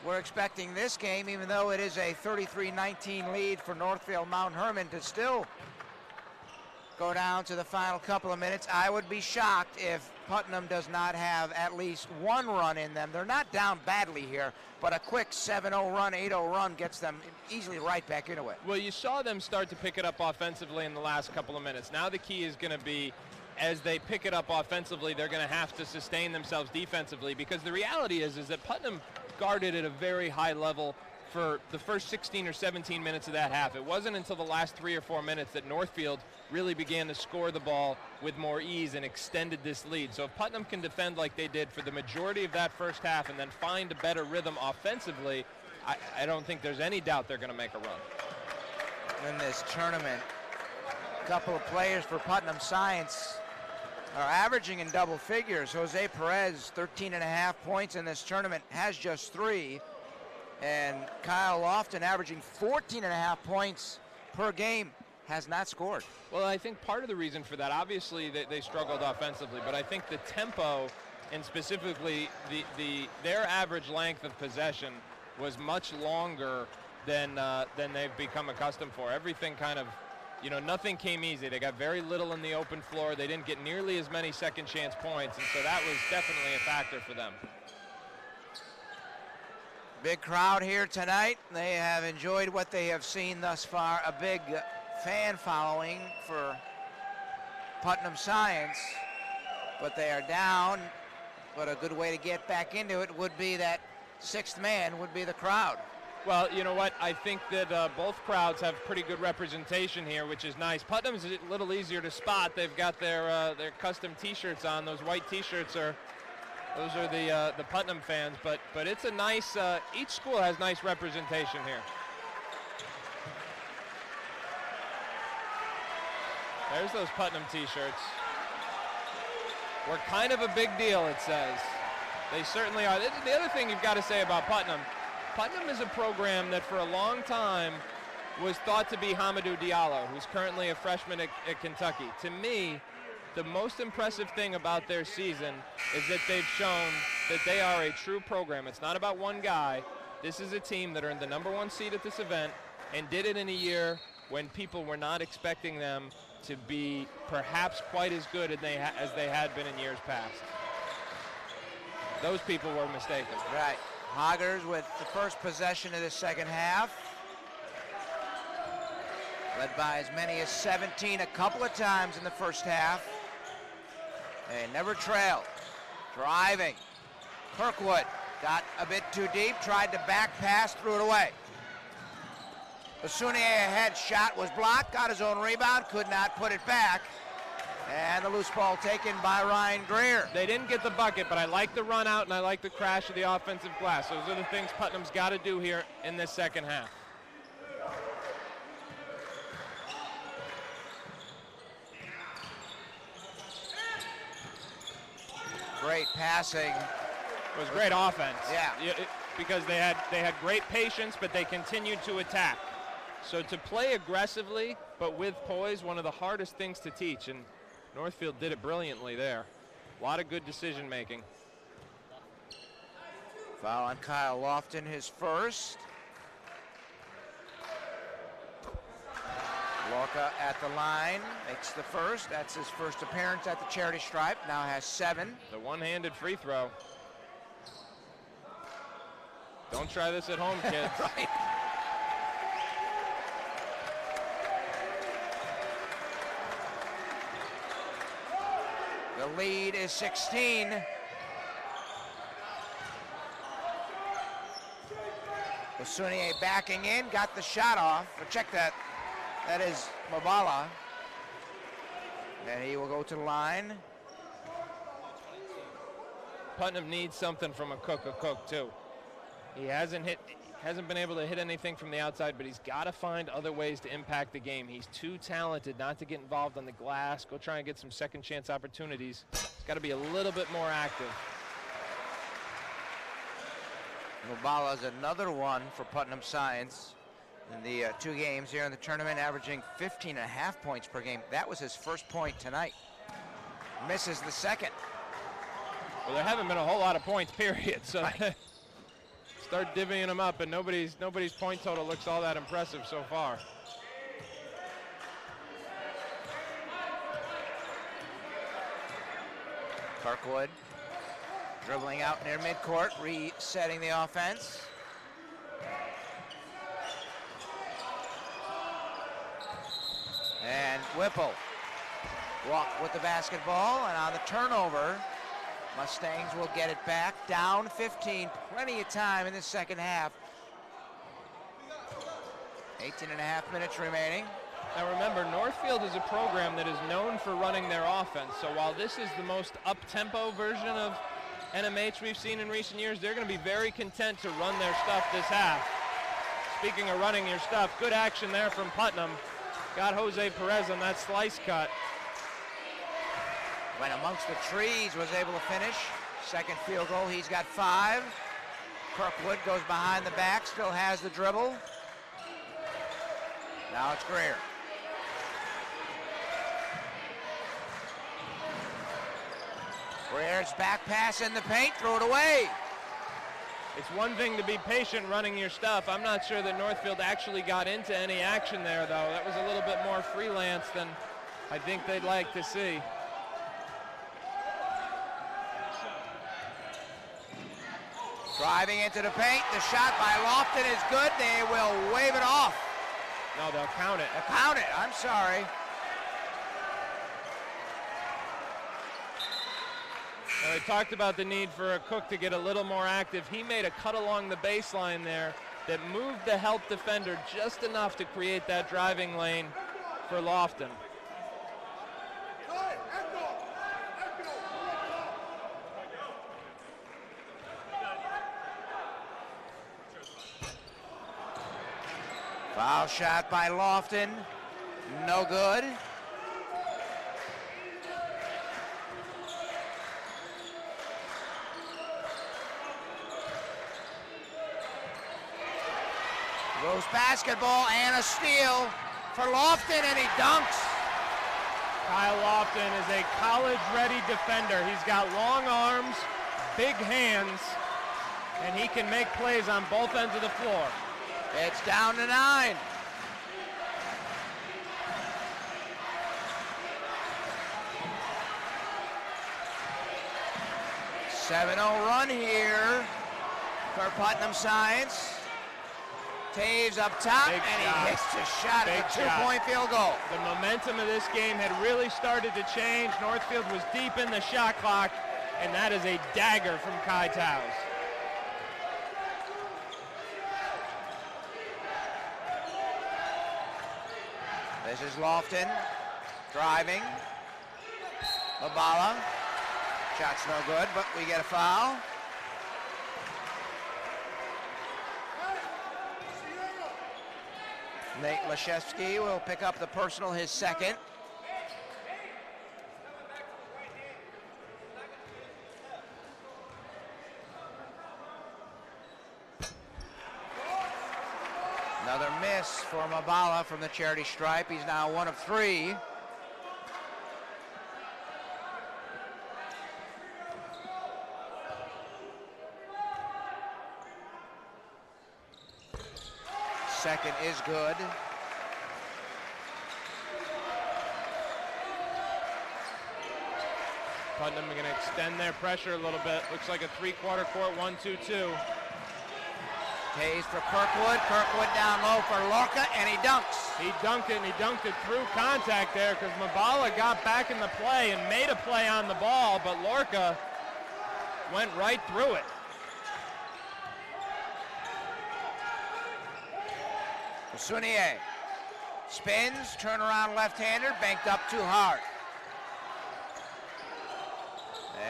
we're expecting this game, even though it is a 33-19 lead for Northfield Mount Hermon, to still go down to the final couple of minutes. I would be shocked if Putnam does not have at least one run in them. They're not down badly here, but a quick 7-0 run, 8-0 run gets them easily right back into it. Well, you saw them start to pick it up offensively in the last couple of minutes. Now the key is going to be, as they pick it up offensively, they're going to have to sustain themselves defensively, because the reality is that Putnam guarded at a very high level for the first 16 or 17 minutes of that half. It wasn't until the last 3 or 4 minutes that Northfield really began to score the ball with more ease and extended this lead. So if Putnam can defend like they did for the majority of that first half and then find a better rhythm offensively, I don't think there's any doubt they're going to make a run. In this tournament, a couple of players for Putnam Science are averaging in double figures. Jose Perez, 13.5 points in this tournament, has just 3. And Kyle Lofton, averaging 14.5 points per game, has not scored. Well, I think part of the reason for that, obviously they struggled offensively, but I think the tempo and specifically their average length of possession was much longer than they've become accustomed for. Everything kind of, you know, nothing came easy. They got very little in the open floor. They didn't get nearly as many second chance points, and so that was definitely a factor for them. Big crowd here tonight. They have enjoyed what they have seen thus far. A big fan following for Putnam Science, but they are down. But a good way to get back into it would be that sixth man would be the crowd. Well, you know what? I think that both crowds have pretty good representation here, which is nice. Putnam's a little easier to spot. They've got their custom T-shirts on. Those white T-shirts are the Putnam fans. But it's a nice. Each school has nice representation here. There's those Putnam T-shirts. We're kind of a big deal, it says. They certainly are. The other thing you've got to say about Putnam is a program that for a long time was thought to be Hamidou Diallo, who's currently a freshman at Kentucky. To me, the most impressive thing about their season is that they've shown that they are a true program. It's not about one guy. This is a team that earned the #1 seed at this event and did it in a year when people were not expecting them to be perhaps quite as good as they had been in years past. Those people were mistaken. Right. Hoggers with the first possession of the second half. Led by as many as 17 a couple of times in the first half. They never trailed. Driving. Kirkwood got a bit too deep, tried to back pass, threw it away. Basunier ahead, shot was blocked, got his own rebound, could not put it back. And the loose ball taken by Ryan Greer. They didn't get the bucket, but I like the run out and I like the crash of the offensive glass. Those are the things Putnam's got to do here in this second half. Great passing. It was great offense. Yeah. Because they had great patience, but they continued to attack. So to play aggressively, but with poise, one of the hardest things to teach. And Northfield did it brilliantly there. A lot of good decision making. Foul on Kyle Lofton, his first. Lorca at the line, makes the first. That's his first appearance at the charity stripe, now has 7. The one-handed free throw. Don't try this at home, kids. Right. The lead is 16. Osunier backing in, got the shot off. But check that. That is Mabala. And he will go to the line. Putnam needs something from a Cook too. He hasn't been able to hit anything from the outside, but he's got to find other ways to impact the game. He's too talented not to get involved on the glass, go try and get some second chance opportunities. He's got to be a little bit more active. Mabala's another one for Putnam Science in the 2 games here in the tournament, averaging 15.5 points per game. That was his first point tonight. Misses the second. Well, there haven't been a whole lot of points, period. So start divvying them up, and nobody's point total looks all that impressive so far. Kirkwood dribbling out near midcourt, resetting the offense. And Whipple walk with the basketball, and on the turnover, Mustangs will get it back, down 15, plenty of time in the second half. 18.5 minutes remaining. Now remember, Northfield is a program that is known for running their offense, so while this is the most up-tempo version of NMH we've seen in recent years, they're going to be very content to run their stuff this half. Speaking of running your stuff, good action there from Putnam. Got Jose Perez on that slice cut. Went amongst the trees, was able to finish. Second field goal, he's got 5. Kirkwood goes behind the back, still has the dribble. Now it's Greer. Greer's back pass in the paint, throw it away. It's one thing to be patient running your stuff. I'm not sure that Northfield actually got into any action there, though. That was a little bit more freelance than I think they'd like to see. Driving into the paint, the shot by Lofton is good. They will wave it off. No, they'll count it. They'll count it, I'm sorry. Now, I talked about the need for a Cook to get a little more active. He made a cut along the baseline there that moved the help defender just enough to create that driving lane for Lofton. Foul shot by Lofton, no good. Rose basketball and a steal for Lofton, and he dunks. Kyle Lofton is a college-ready defender. He's got long arms, big hands, and he can make plays on both ends of the floor. It's down to 9. "7-0 run here for Putnam Science. Taves up top, Big and shot. he hits the shot at the 2-point field goal. The momentum of this game had really started to change. Northfield was deep in the shot clock, and that is a dagger from Kai Taus. This is Lofton driving. Mabala. Shot's no good, but we get a foul. Nate Lashevsky will pick up the personal, his second. Another miss for Mabala from the charity stripe. He's now 1 of 3. second is good. Putnam going to extend their pressure a little bit. Looks like a three-quarter court 1-2-2. Taves for Kirkwood. Kirkwood down low for Lorca, and he dunks. He dunked it, and he dunked it through contact there because Mabala got back in the play and made a play on the ball, but Lorca went right through it. Sunier spins, turnaround left-hander, banked up too hard.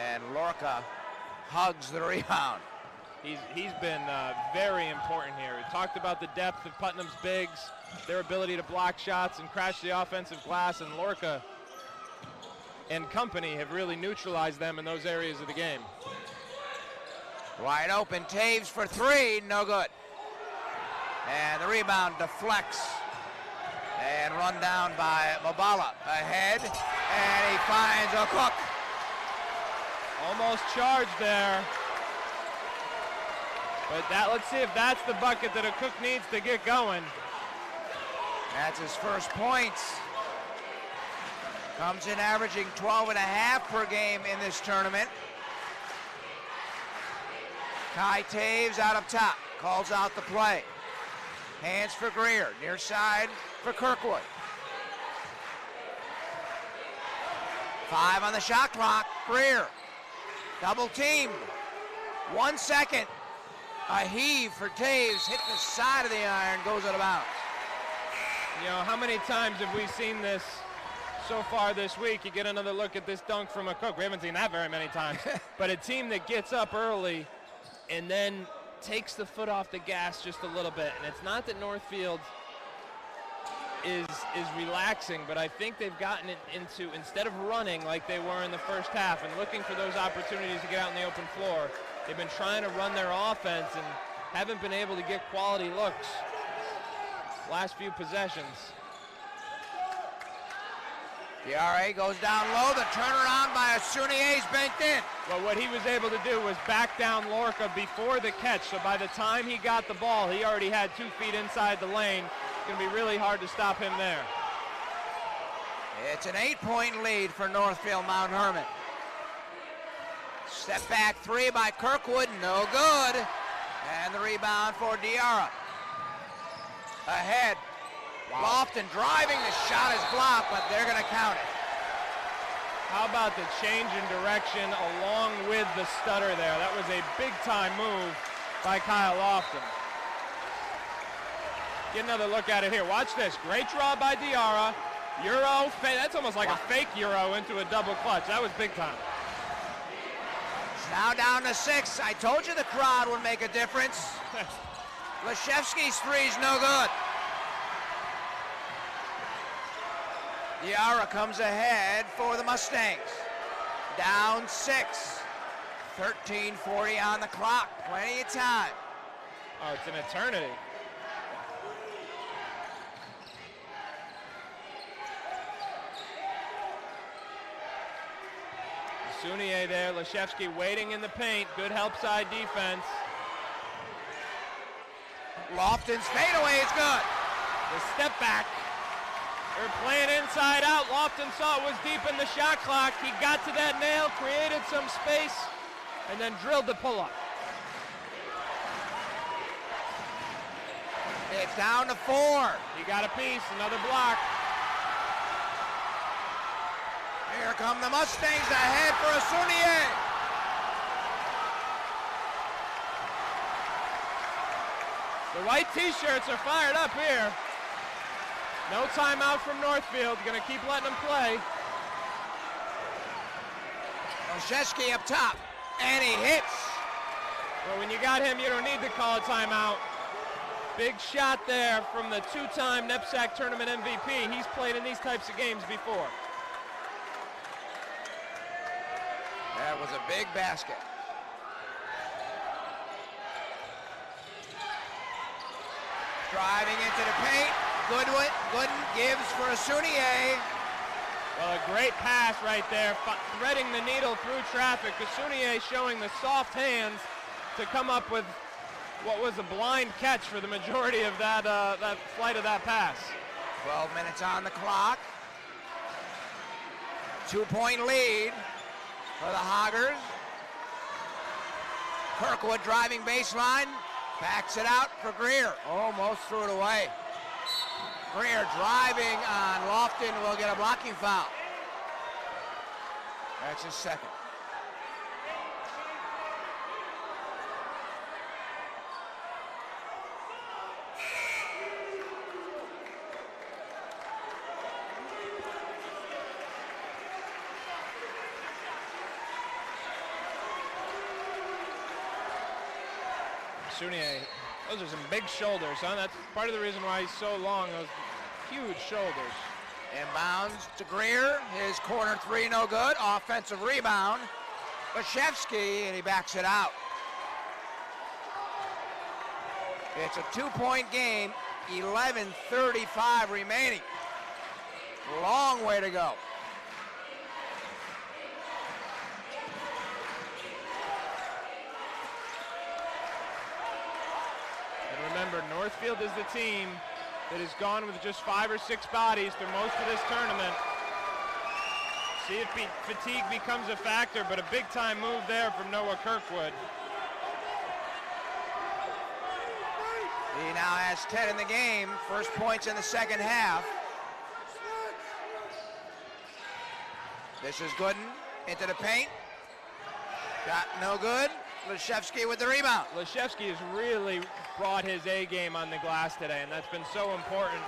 And Lorca hugs the rebound. He's been very important here. We talked about the depth of Putnam's bigs, their ability to block shots and crash the offensive glass, and Lorca and company have really neutralized them in those areas of the game. Wide open, Taves for three, no good. And the rebound deflects and run down by Mabala. Ahead, and he finds a Cook. Almost charged there. But let's see if that's the bucket that a Cook needs to get going. That's his first points. Comes in averaging 12.5 per game in this tournament. Kai Taves out up top, calls out the play. Hands for Greer, near side for Kirkwood. 5 on the shot clock, Greer. Double teamed, 1 second. A heave for Taves, hit the side of the iron, goes out of bounds. You know, how many times have we seen this so far this week? You get another look at this dunk from a Cook. We haven't seen that very many times. But a team that gets up early and then takes the foot off the gas just a little bit. And it's not that Northfield is relaxing, but I think they've gotten it into, instead of running like they were in the first half and looking for those opportunities to get out in the open floor, they've been trying to run their offense and haven't been able to get quality looks last few possessions. DRA goes down low, the turnaround by Asunier's banked in. Well, what he was able to do was back down Lorca before the catch, so by the time he got the ball, he already had 2 feet inside the lane. It's going to be really hard to stop him there. It's an 8-point lead for Northfield Mount Hermon. Step back three by Kirkwood, no good. And the rebound for Diarra. Ahead, Lofton driving, the shot is blocked, but they're going to count it. How about the change in direction along with the stutter there? That was a big-time move by Kyle Lofton. Get another look at it here. Watch this. Great draw by Diarra. Euro, that's almost like a fake Euro into a double clutch. That was big time. It's now down to 6. I told you the crowd would make a difference. Leshevsky's three's no good. Diarra comes ahead for the Mustangs. Down 6. 13:40 on the clock. Plenty of time. Oh, it's an eternity. Sunier there, Leshevsky waiting in the paint. Good help side defense. Lofton's fadeaway is good. The step back. They're playing inside out. Lofton saw it was deep in the shot clock. He got to that nail, created some space, and then drilled the pull-up. It's down to 4. He got a piece, another block. Here come the Mustangs ahead for Asunier. The white t-shirts are fired up here. No timeout from Northfield. Going to keep letting them play. Olszewski up top, and he hits. Well, when you got him, you don't need to call a timeout. Big shot there from the 2-time NEPSAC tournament MVP. He's played in these types of games before. That was a big basket. Driving into the paint. Gooden gives for Asunier. Well, a great pass right there, threading the needle through traffic. Asunier showing the soft hands to come up with what was a blind catch for the majority of that flight of that pass. 12 minutes on the clock. 2-point lead for the Hoggers. Kirkwood driving baseline, backs it out for Greer. Almost threw it away. Greer driving on Lofton will get a blocking foul. That's his second. Sunier, those are some big shoulders, huh? That's part of the reason why he's so long, those huge shoulders. Inbounds to Greer, his corner three no good, offensive rebound. Leshevsky, and he backs it out. It's a 2-point game, 11:35 remaining. Long way to go. Remember, Northfield is the team that has gone with just 5 or 6 bodies through most of this tournament. See if fatigue becomes a factor, but a big-time move there from Noah Kirkwood. He now has 10 in the game, first points in the second half. This is Gooden into the paint. Shot no good. Leshevsky with the rebound. Leshevsky has really brought his A game on the glass today, and that's been so important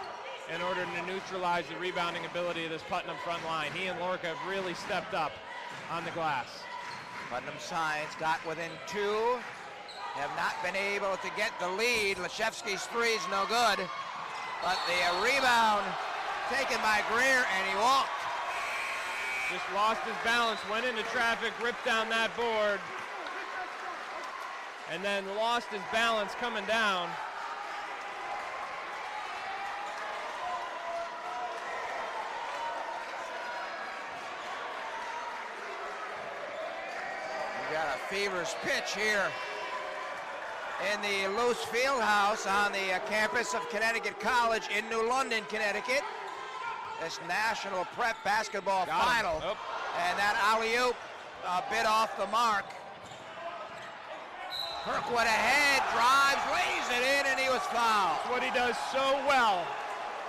in order to neutralize the rebounding ability of this Putnam front line. He and Lorca have really stepped up on the glass. Putnam Science got within 2, have not been able to get the lead. Leshevsky's three is no good, but the rebound taken by Greer, and he walked. Just lost his balance, went into traffic, ripped down that board, and then lost his balance coming down. We got a feverish pitch here in the Luce Fieldhouse on the campus of Connecticut College in New London, Connecticut. This national prep basketball final. And that alley-oop bit off the mark. Kirkwood ahead, drives, lays it in, and he was fouled. That's what he does so well.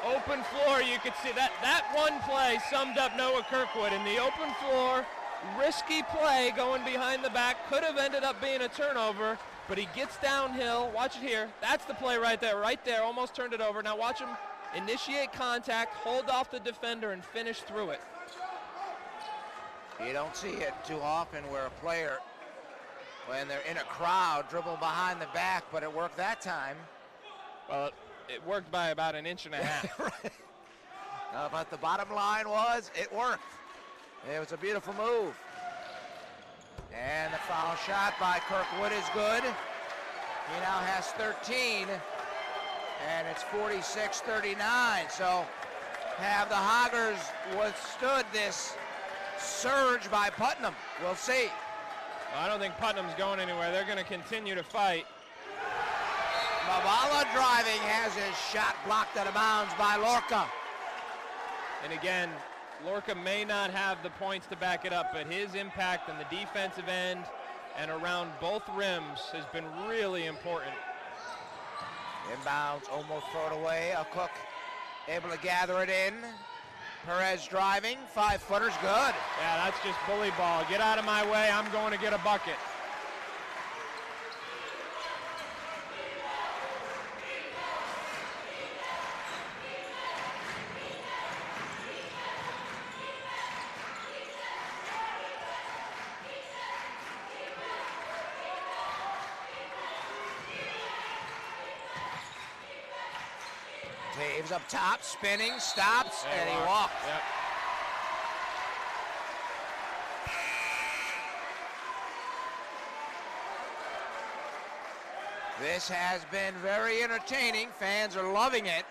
Open floor, you could see that. That one play summed up Noah Kirkwood. In the open floor, risky play going behind the back. Could have ended up being a turnover, but he gets downhill. Watch it here. That's the play right there, almost turned it over. Now watch him initiate contact, hold off the defender, and finish through it. You don't see it too often where a player, when they're in a crowd, dribble behind the back, but it worked that time. Well, it worked by about an inch and a half. Right. But the bottom line was, it worked. It was a beautiful move. And the foul shot by Kirkwood is good. He now has 13, and it's 46-39. So have the Hoggers withstood this surge by Putnam? We'll see. I don't think Putnam's going anywhere. They're going to continue to fight. Mavala driving, has his shot blocked out of bounds by Lorca. And again, Lorca may not have the points to back it up, but his impact on the defensive end and around both rims has been really important. Inbounds, almost throw it away. A Cook able to gather it in. Perez driving, 5-footer's good. Yeah, that's just bully ball. Get out of my way, I'm going to get a bucket. Taves up top, spinning, stops, and he walks. Yep. This has been very entertaining. Fans are loving it.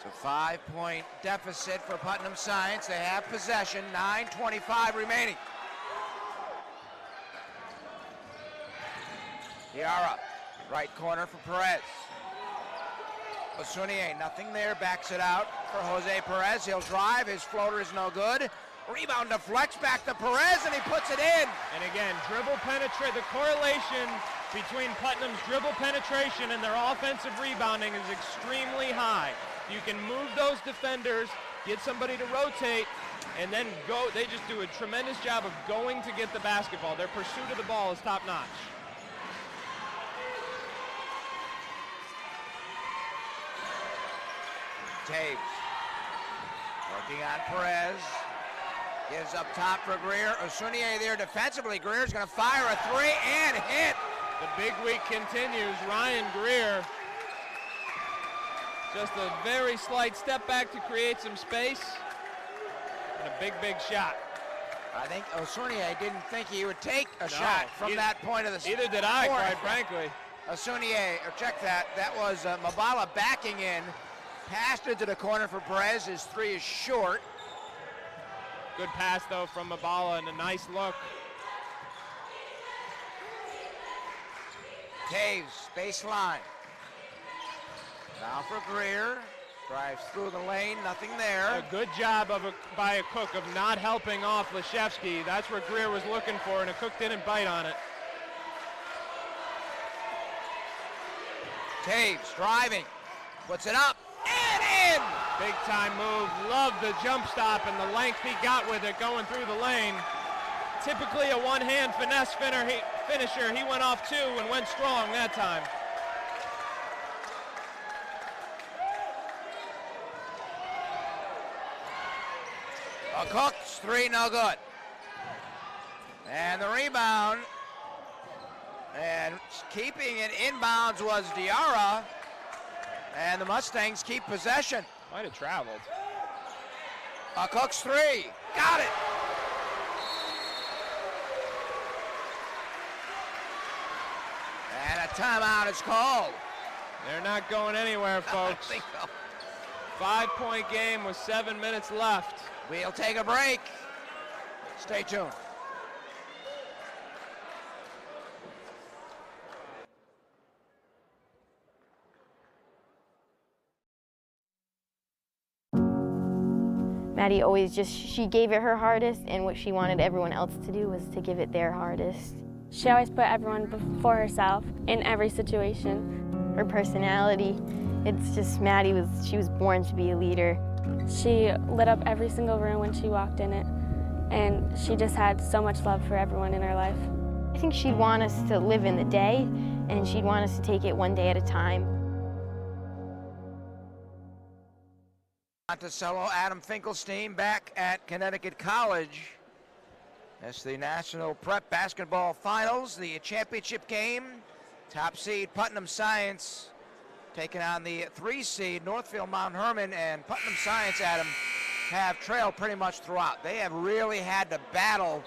It's a 5-point deficit for Putnam Science. They have possession, 9:25 remaining. Diarra, right corner for Perez. Osunier, nothing there, backs it out for Jose Perez. He'll drive, his floater is no good. Rebound deflects back to Perez, and he puts it in. And again, dribble penetration, the correlation between Putnam's dribble penetration and their offensive rebounding is extremely high. You can move those defenders, get somebody to rotate, and then go. They just do a tremendous job of going to get the basketball. Their pursuit of the ball is top notch. Taves working on Perez. Gives up top for Greer. Osunier there defensively. Greer's going to fire a three and hit. The big week continues. Ryan Greer, just a very slight step back to create some space. And a big, big shot. I think Osunier didn't think he would take a shot from that point of the Either did I, quite frankly. Osunier, check that. That was Mabala backing in. Passed into the corner for Perez. His three is short. Good pass, though, from Mabala, and a nice look. Taves, baseline. Now for Greer. Drives through the lane, nothing there. A good job by a Cook of not helping off Leshevsky. That's what Greer was looking for, and a Cook didn't bite on it. Taves driving. Puts it up. And in! Big time move. Love the jump stop and the length he got with it going through the lane. Typically a one-hand finesse finisher. He went off two and went strong that time. Cook's three, no good. And the rebound, and keeping it inbounds was Diarra. And the Mustangs keep possession. Might have traveled. Cook's three. Got it. And a timeout is called. They're not going anywhere, folks. I think so. 5-point game with 7 minutes left. We'll take a break. Stay tuned. Maddie always she gave it her hardest, and what she wanted everyone else to do was to give it their hardest. She always put everyone before herself in every situation. Her personality, it's just she was born to be a leader. She lit up every single room when she walked in it, and she just had so much love for everyone in her life. I think she'd want us to live in the day, and she'd want us to take it one day at a time. Monticello, Adam Finkelstein back at Connecticut College. That's the National Prep Basketball Finals, the championship game. Top seed Putnam Science taking on the 3 seed Northfield Mount Herman, and Putnam Science, Adam, have trailed pretty much throughout. They have really had to battle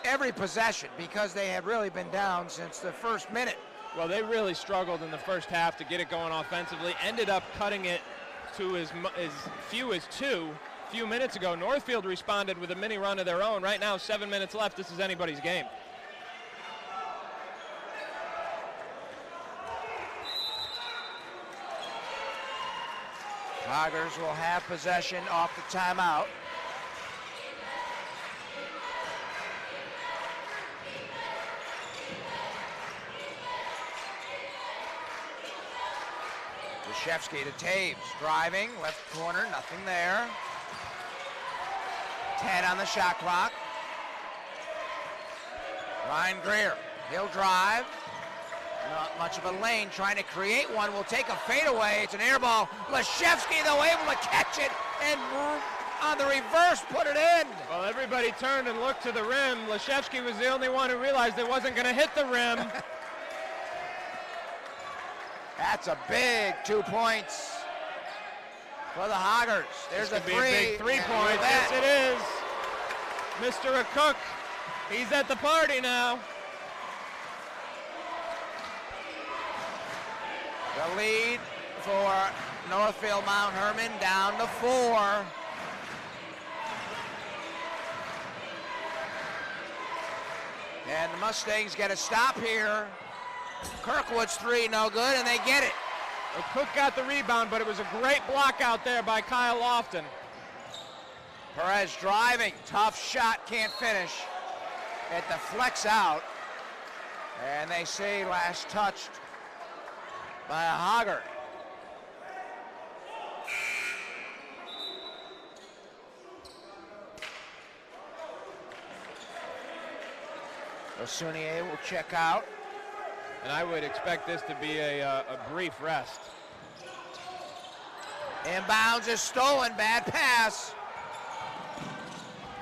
every possession because they have really been down since the first minute. Well, they really struggled in the first half to get it going offensively, ended up cutting it to as few as 2 a few minutes ago. Northfield responded with a mini run of their own. Right now, 7 minutes left. This is anybody's game. Tigers will have possession off the timeout. Leshevsky to Taves, driving, left corner, nothing there. 10 on the shot clock. Ryan Greer, he'll drive. Not much of a lane, trying to create one, will take a fadeaway. It's an air ball. Leshevsky, though, able to catch it, and on the reverse, put it in. Well, everybody turned and looked to the rim. Leshevsky was the only one who realized it wasn't going to hit the rim. That's a big 2 points for the Hoggers. There's a three. Be a big 3 points. Yes, it is. Mr. Cook, he's at the party now. The lead for Northfield Mount Herman down to 4. And the Mustangs get a stop here. Kirkwood's 3, no good, and they get it. Well, Cook got the rebound, but it was a great block out there by Kyle Lofton. Perez driving, tough shot, can't finish. It deflects out. And they say last touched by a Hogger. Osunier will check out. And I would expect this to be a brief rest. Inbounds is stolen, bad pass.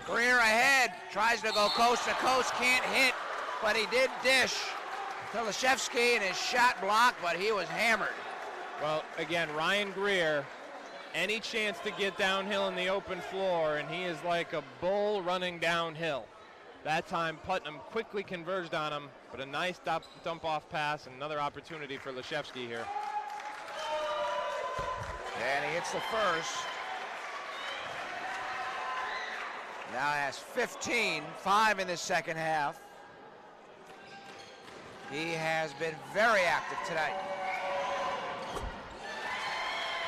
Greer ahead, tries to go coast to coast, can't hit, but he did dish to Leshevsky, and his shot blocked, but he was hammered. Well, again, Ryan Greer, any chance to get downhill in the open floor, and he is like a bull running downhill. That time, Putnam quickly converged on him, but a nice dump-off pass, and another opportunity for Leshevsky here. And he hits the first. Now has 15, 5 in the second half. He has been very active tonight.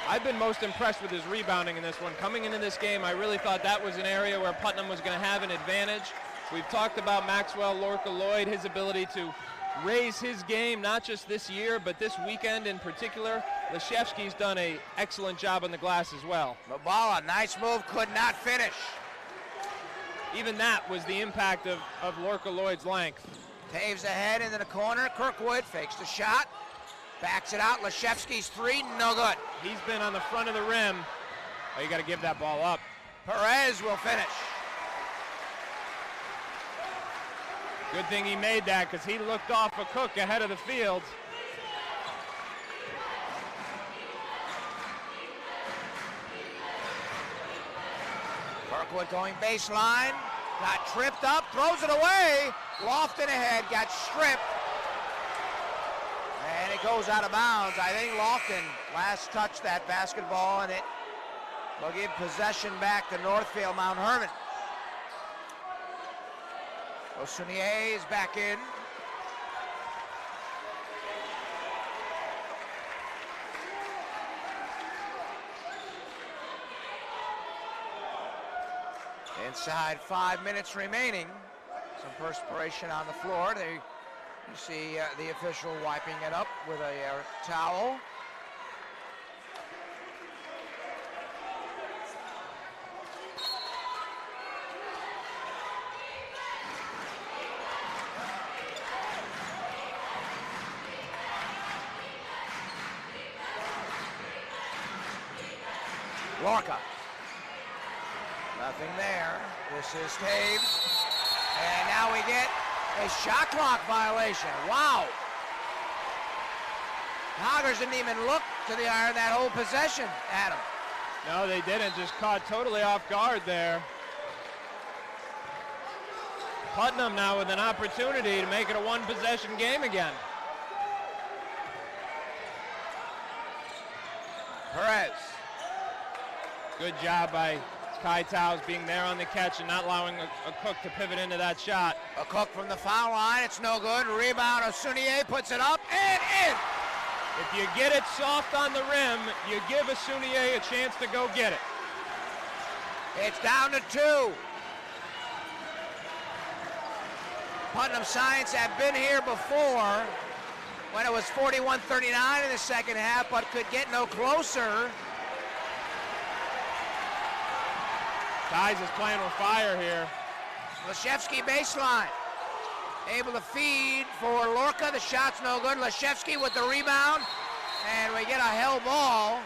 I've been most impressed with his rebounding in this one. Coming into this game, I really thought that was an area where Putnam was going to have an advantage. We've talked about Maxwell Lorca-Lloyd, his ability to raise his game, not just this year, but this weekend in particular. Leshevsky's done an excellent job on the glass as well. Mabala, nice move, could not finish. Even that was the impact of Lorca-Lloyd's length. Taves ahead into the corner. Kirkwood fakes the shot, backs it out. Leshevsky's 3, no good. He's been on the front of the rim. Oh, you got to give that ball up. Perez will finish. Good thing he made that, because he looked off a Cook ahead of the field. Kirkwood going baseline, got tripped up, throws it away. Lofton ahead, got stripped. And it goes out of bounds. I think Lofton last touched that basketball, and it will give possession back to Northfield Mount Herman. Osunier is back in. Inside 5 minutes remaining. Some perspiration on the floor. There you see the official wiping it up with a towel. Lorca. Nothing there. This is Taves. And now we get a shot clock violation. Wow. Hoggers didn't even look to the iron that whole possession, Adam. No, they didn't. Just caught totally off guard there. Putnam now with an opportunity to make it a one-possession game again. Perez. Good job by Kai Taus being there on the catch and not allowing a Cook to pivot into that shot. A Cook from the foul line, it's no good. Rebound, Osunier puts it up and in. If you get it soft on the rim, you give Osunier a chance to go get it. It's down to 2. Putnam Science had been here before when it was 41-39 in the second half, but could get no closer. Ties is playing with fire here. Leshevsky baseline. Able to feed for Lorca. The shot's no good. Leshevsky with the rebound. And we get a hell ball.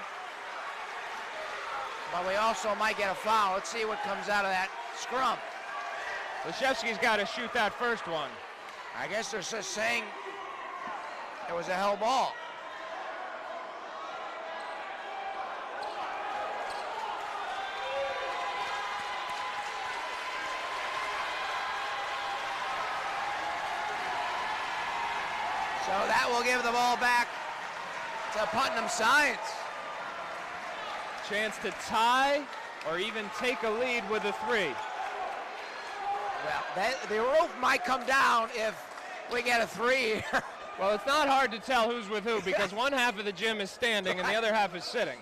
But we also might get a foul. Let's see what comes out of that scrum. Leshevsky's got to shoot that first one. I guess they're just saying it was a hell ball. So that will give the ball back to Putnam Science. Chance to tie or even take a lead with a 3. Well, the roof might come down if we get a 3. Well, it's not hard to tell who's with who because one half of the gym is standing and the other half is sitting.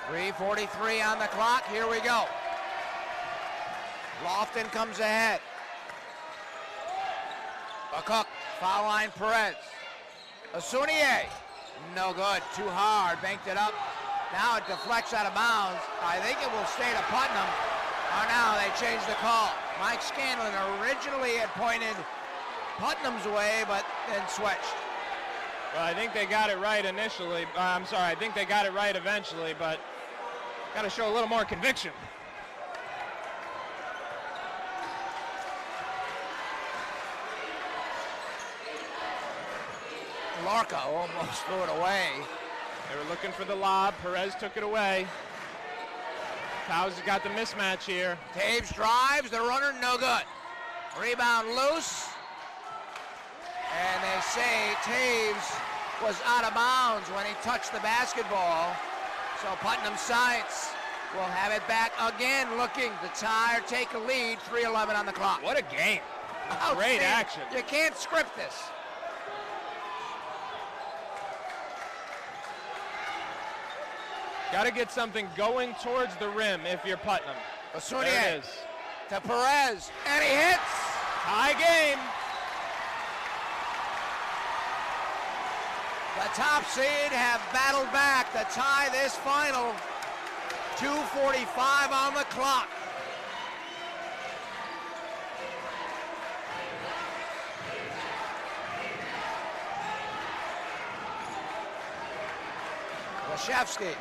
.343 on the clock. Here we go. Lofton comes ahead. A Cook, foul line Perez. Asunier, no good, too hard, banked it up. Now it deflects out of bounds. I think it will stay to Putnam. Oh, now they changed the call. Mike Scanlon originally had pointed Putnam's way, but then switched. Well, I think they got it right initially. I think they got it right eventually, but got to show a little more conviction. Larka almost threw it away. They were looking for the lob. Perez took it away. Cows has got the mismatch here. Taves drives, the runner no good. Rebound loose. And they say Taves was out of bounds when he touched the basketball. So Putnam Science will have it back again, looking to tie or take a lead. 3:11 on the clock. What a game. Great action. You can't script this. Got to get something going towards the rim if you're Putnam. Asunier there it is. To Perez, and he hits. Tie game. The top seed have battled back to tie this final. 2:45 on the clock. Leshevsky.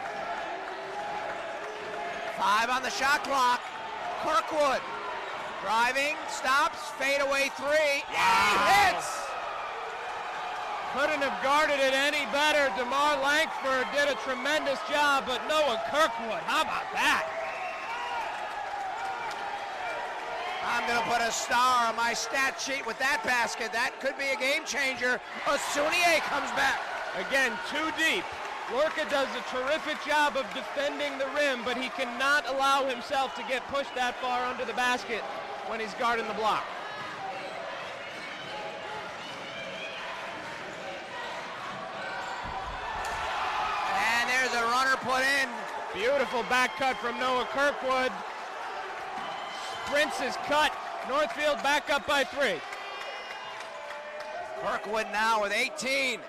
5 on the shot clock. Kirkwood driving, stops, fadeaway 3. Yeah, he hits! Couldn't have guarded it any better. DeMar Langford did a tremendous job, but Noah Kirkwood, how about that? I'm going to put a star on my stat sheet with that basket. That could be a game changer. Asunier comes back. Again, too deep. Lorca does a terrific job of defending the rim, but he cannot allow himself to get pushed that far under the basket when he's guarding the block. And there's a runner put in. Beautiful back cut from Noah Kirkwood. Sprints his cut. Northfield back up by 3. Kirkwood now with 18.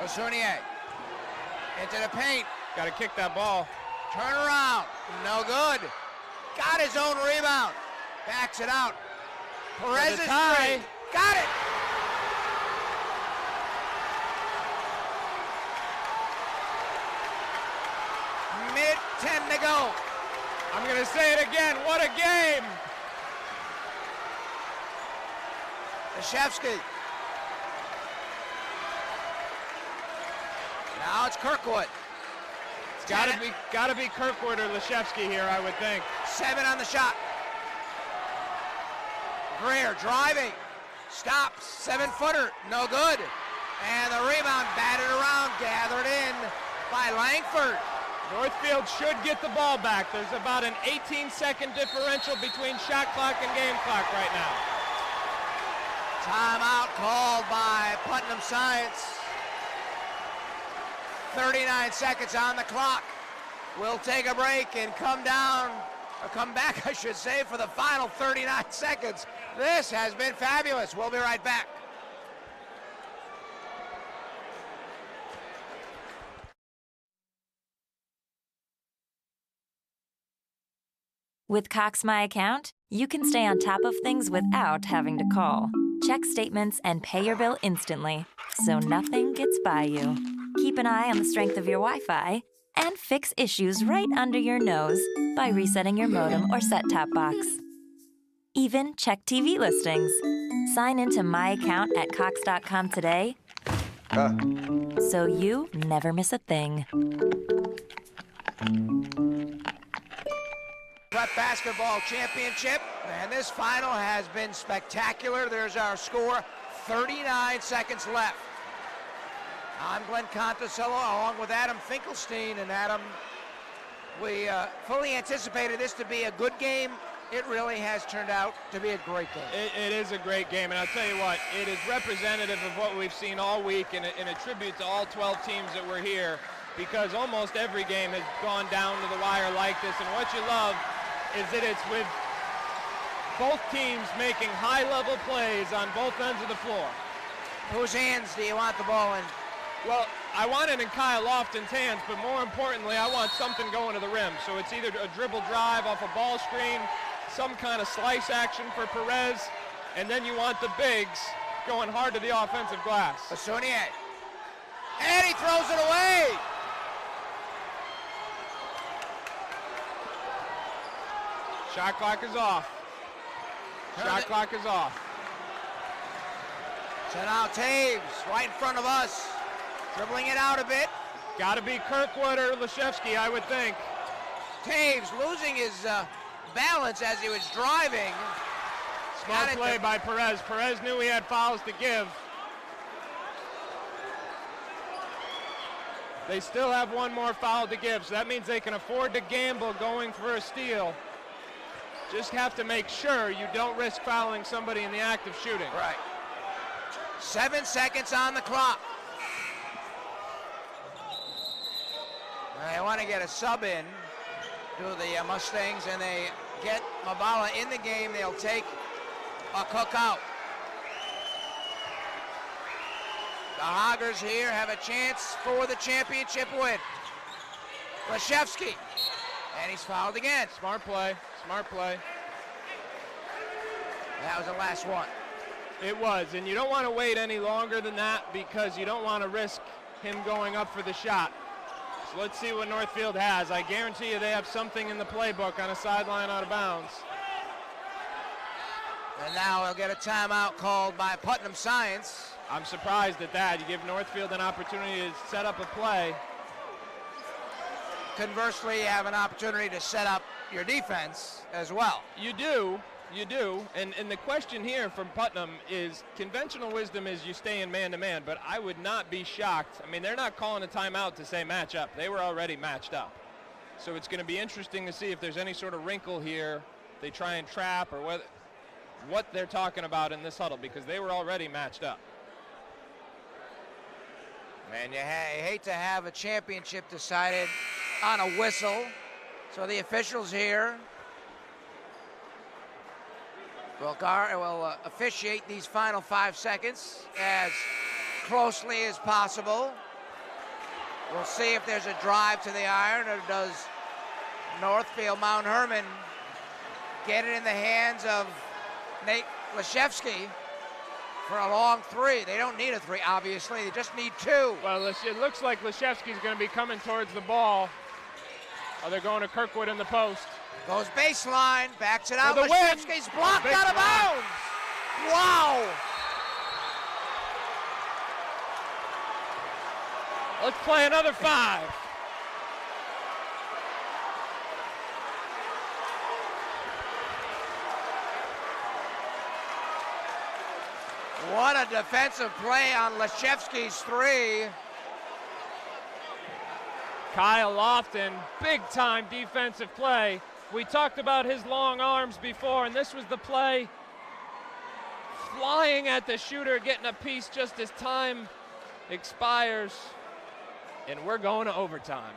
Asunier into the paint. Got to kick that ball. Turn around. No good. Got his own rebound. Backs it out. Perez is free. Got it. Minute 10 to go. I'm going to say it again. What a game. Leshevsky. Now it's Kirkwood. It's got to be Kirkwood or Leshevsky here, I would think. 7 on the shot. Greer driving. Stops. 7-footer. No good. And the rebound batted around, gathered in by Langford. Northfield should get the ball back. There's about an 18-second differential between shot clock and game clock right now. Timeout called by Putnam Science. 39 seconds on the clock. We'll take a break and come back, I should say, for the final 39 seconds. This has been fabulous. We'll be right back. With Cox My Account, you can stay on top of things without having to call. Check statements and pay your bill instantly, so nothing gets by you. Keep an eye on the strength of your Wi-Fi and fix issues right under your nose by resetting your modem or set-top box. Even check TV listings. Sign into My Account at Cox.com today so you never miss a thing. Prep Basketball Championship, and this final has been spectacular. There's our score, 39 seconds left. I'm Glenn Contosello along with Adam Finkelstein, and Adam, we fully anticipated this to be a good game. It really has turned out to be a great game. It is a great game, and I'll tell you what, it is representative of what we've seen all week, and a tribute to all 12 teams that were here, because almost every game has gone down to the wire like this, and what you love is that it's with both teams making high-level plays on both ends of the floor. Whose hands do you want the ball in? Well, I want it in Kyle Lofton's hands, but more importantly, I want something going to the rim. So it's either a dribble drive off a ball screen, some kind of slice action for Perez, and then you want the bigs going hard to the offensive glass. Basunier. And he throws it away! Shot clock is off. Shot clock is off. So now Taves, right in front of us, dribbling it out a bit. Got to be Kirkwood or Leshevsky, I would think. Taves losing his balance as he was driving. Smart play by Perez. Perez knew he had fouls to give. They still have one more foul to give, so that means they can afford to gamble going for a steal. Just have to make sure you don't risk fouling somebody in the act of shooting. Right. 7 seconds on the clock. They want to get a sub in to the Mustangs, and they get Mabala in the game. They'll take a Cook out. The Hoggers here have a chance for the championship win. Leshevsky, and he's fouled again. Smart play, smart play. That was the last one. It was, and you don't want to wait any longer than that because you don't want to risk him going up for the shot. So let's see what Northfield has. I guarantee you they have something in the playbook on a sideline out of bounds. And now we'll get a timeout called by Putnam Science. I'm surprised at that. You give Northfield an opportunity to set up a play. Conversely, you have an opportunity to set up your defense as well. You do. You do, and the question here from Putnam is, conventional wisdom is you stay in man-to-man, but I would not be shocked. I mean, they're not calling a timeout to say match up. They were already matched up. So it's going to be interesting to see if there's any sort of wrinkle here. They try and trap or what they're talking about in this huddle, because they were already matched up. And you hate to have a championship decided on a whistle. So the officials here will officiate these final 5 seconds as closely as possible. We'll see if there's a drive to the iron, or does Northfield Mount Herman get it in the hands of Nate Leshevsky for a long three. They don't need a three, obviously. They just need two. Well, it looks like Leshevsky's going to be coming towards the ball. Oh, they're going to Kirkwood in the post. Goes baseline, backs it out. For the Leshevsky's blocked out of bounds. Wow. Let's play another 5. What a defensive play on Leshevsky's three. Kyle Lofton, big-time defensive play. We talked about his long arms before, and this was the play. Flying at the shooter, getting a piece just as time expires. And we're going to overtime.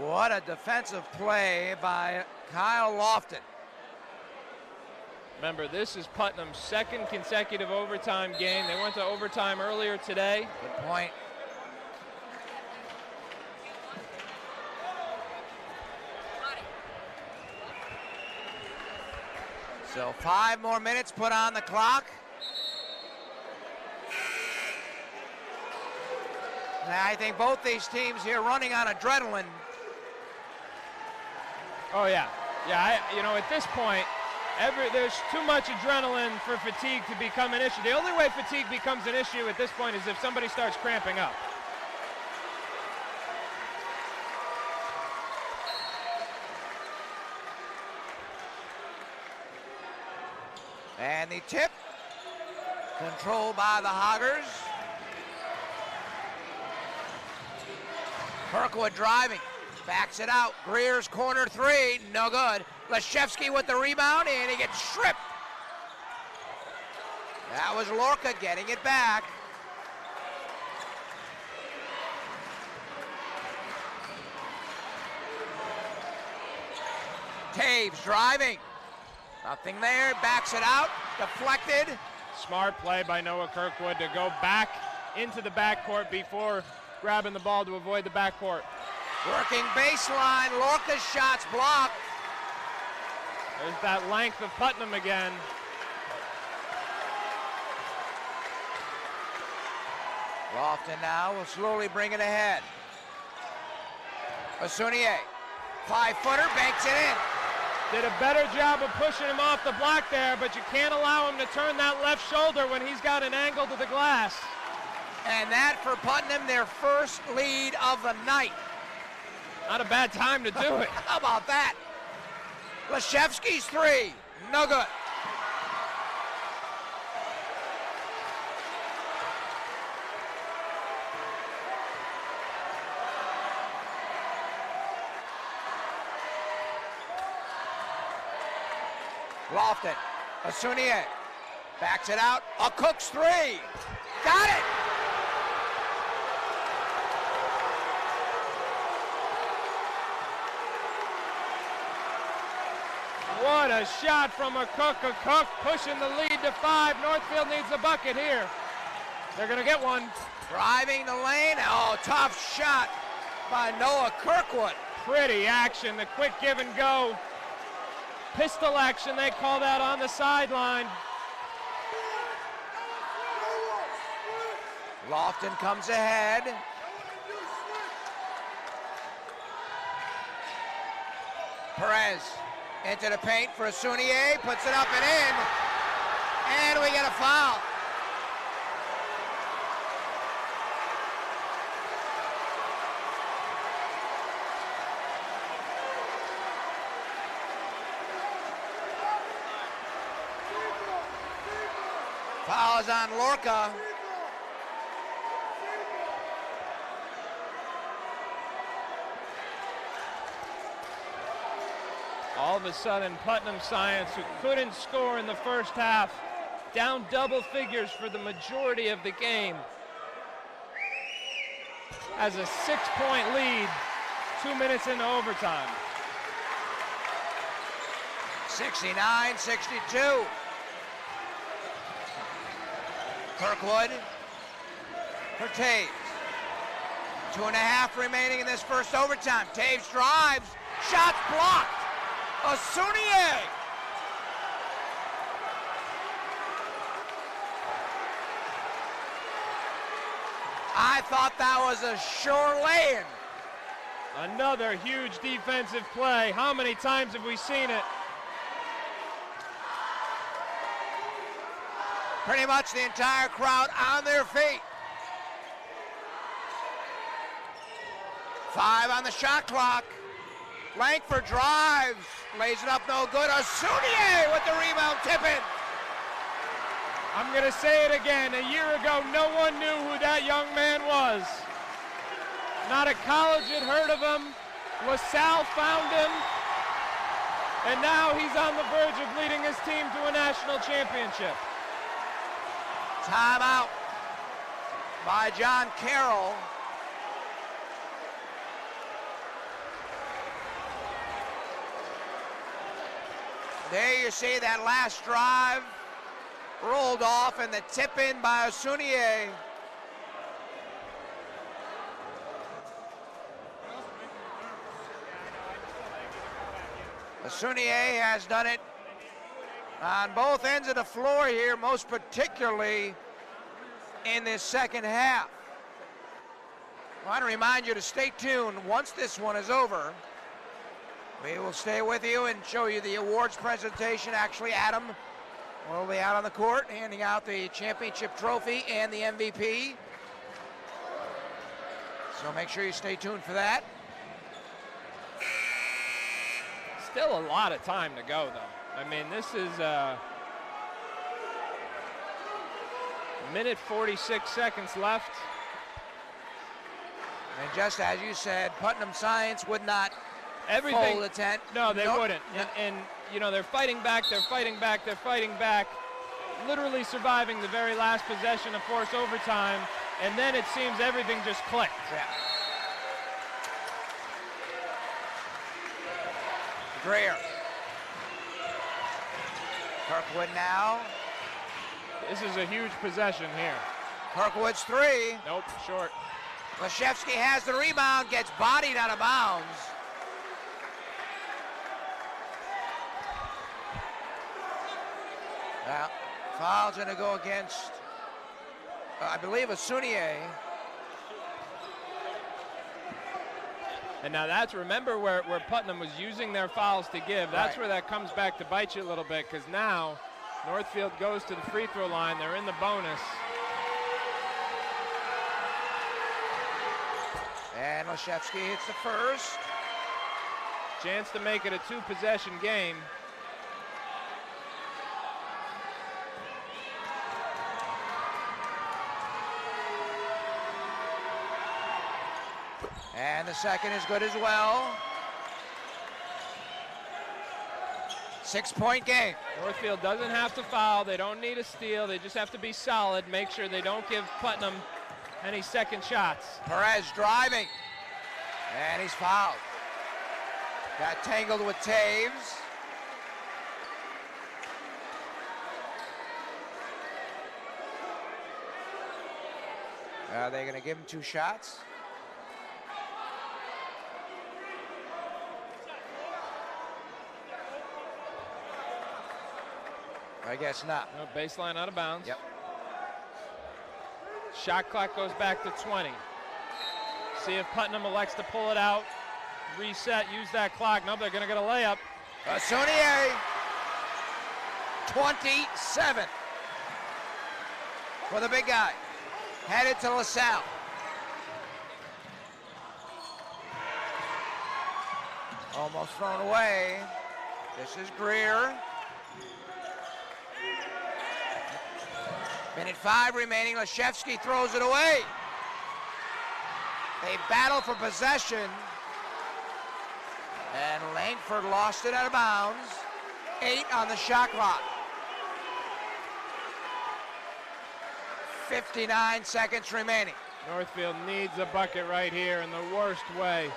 What a defensive play by Kyle Lofton. Remember, this is Putnam's second consecutive overtime game. They went to overtime earlier today. Good point. So 5 more minutes put on the clock. And I think both these teams here running on adrenaline. Oh yeah, at this point, there's too much adrenaline for fatigue to become an issue. The only way fatigue becomes an issue at this point is if somebody starts cramping up. And the tip, controlled by the Hoggers. Kirkwood driving, backs it out. Greer's corner three, no good. Leszewski with the rebound, and he gets stripped. That was Lorca getting it back. Taves driving. Nothing there, backs it out, deflected. Smart play by Noah Kirkwood to go back into the backcourt before grabbing the ball to avoid the backcourt. Working baseline, Lorca's shot's blocked. There's that length of Putnam again. Lofton now will slowly bring it ahead. Asunier, 5-footer, banks it in. Did a better job of pushing him off the block there, but you can't allow him to turn that left shoulder when he's got an angle to the glass. And that for Putnam, their first lead of the night. Not a bad time to do it. How about that? Leszewski's three, no good. Lofton, Asunier, backs it out, a Cook's three, got it! What a shot from a Cook pushing the lead to 5. Northfield needs a bucket here. They're gonna get one. Driving the lane, oh, tough shot by Noah Kirkwood. Pretty action, the quick give and go. Pistol action, they call that on the sideline. Lofton comes ahead. Perez into the paint for Asunier, puts it up and in, and we get a foul. Foul is on Lorca. All of a sudden, Putnam Science, who couldn't score in the first half, down double figures for the majority of the game, has a 6-point lead 2 minutes into overtime. 69-62. Kirkwood for Taves. 2.5 remaining in this first overtime. Taves drives, shots blocked. Asunier. I thought that was a sure lay-in. Another huge defensive play. How many times have we seen it? Pretty much the entire crowd on their feet. 5 on the shot clock. Langford drives, lays it up, no good. Asunier with the rebound, tipping. I'm going to say it again. A year ago, no one knew who that young man was. Not a college had heard of him. LaSalle found him. And now he's on the verge of leading his team to a national championship. Timeout by John Carroll. There you see that last drive rolled off and the tip in by Asunier. Asunier has done it on both ends of the floor here, most particularly in this second half. I want to remind you to stay tuned. Once this one is over, we will stay with you and show you the awards presentation. Actually, Adam will be out on the court handing out the championship trophy and the MVP. So make sure you stay tuned for that. Still a lot of time to go, though. I mean, this is Minute 46 seconds left. And just as you said, Putnam Science would not fold a tent. No, they wouldn't. And, you know, they're fighting back, they're fighting back, they're fighting back, literally surviving the very last possession of force overtime, and then it seems everything just clicked. Yeah. Greer. Kirkwood now. This is a huge possession here. Kirkwood's three. Nope, short. Leshevsky has the rebound, gets bodied out of bounds. Well, foul's going to go against, I believe, Asunier. And now that's, remember where Putnam was using their fouls to give. That's where that comes back to bite you a little bit, because now Northfield goes to the free throw line. They're in the bonus. And Leshevsky hits the first. Chance to make it a two-possession game. And the second is good as well. 6-point game. Northfield doesn't have to foul. They don't need a steal. They just have to be solid. Make sure they don't give Putnam any second shots. Perez driving. And he's fouled. Got tangled with Taves. Are they going to give him 2 shots? I guess not. No, baseline out of bounds. Yep. Shot clock goes back to 20. See if Putnam elects to pull it out, reset, use that clock. Nope, they're going to get a layup. Asunier, 27 for the big guy. Headed to LaSalle. Almost thrown away. This is Greer. Minute 5 remaining. Leshevsky throws it away. They battle for possession. And Langford lost it out of bounds. 8 on the shot clock. 59 seconds remaining. Northfield needs a bucket right here in the worst way.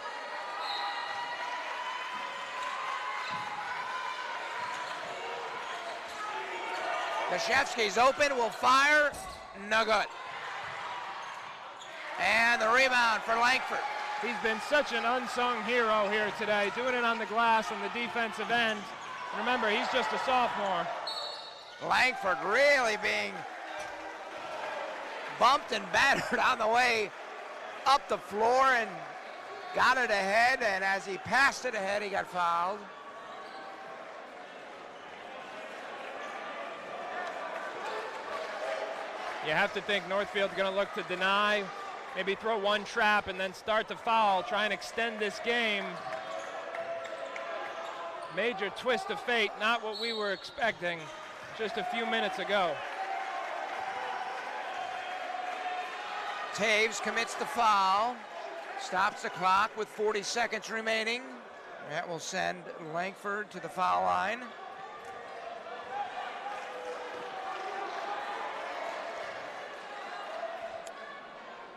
Leshevsky's open, will fire, no good. And the rebound for Langford. He's been such an unsung hero here today, doing it on the glass on the defensive end. And remember, he's just a sophomore. Langford really being bumped and battered on the way up the floor and got it ahead, and as he passed it ahead, he got fouled. You have to think Northfield's going to look to deny, maybe throw one trap and then start to foul, try and extend this game. Major twist of fate, not what we were expecting just a few minutes ago. Taves commits the foul, stops the clock with 40 seconds remaining. That will send Langford to the foul line.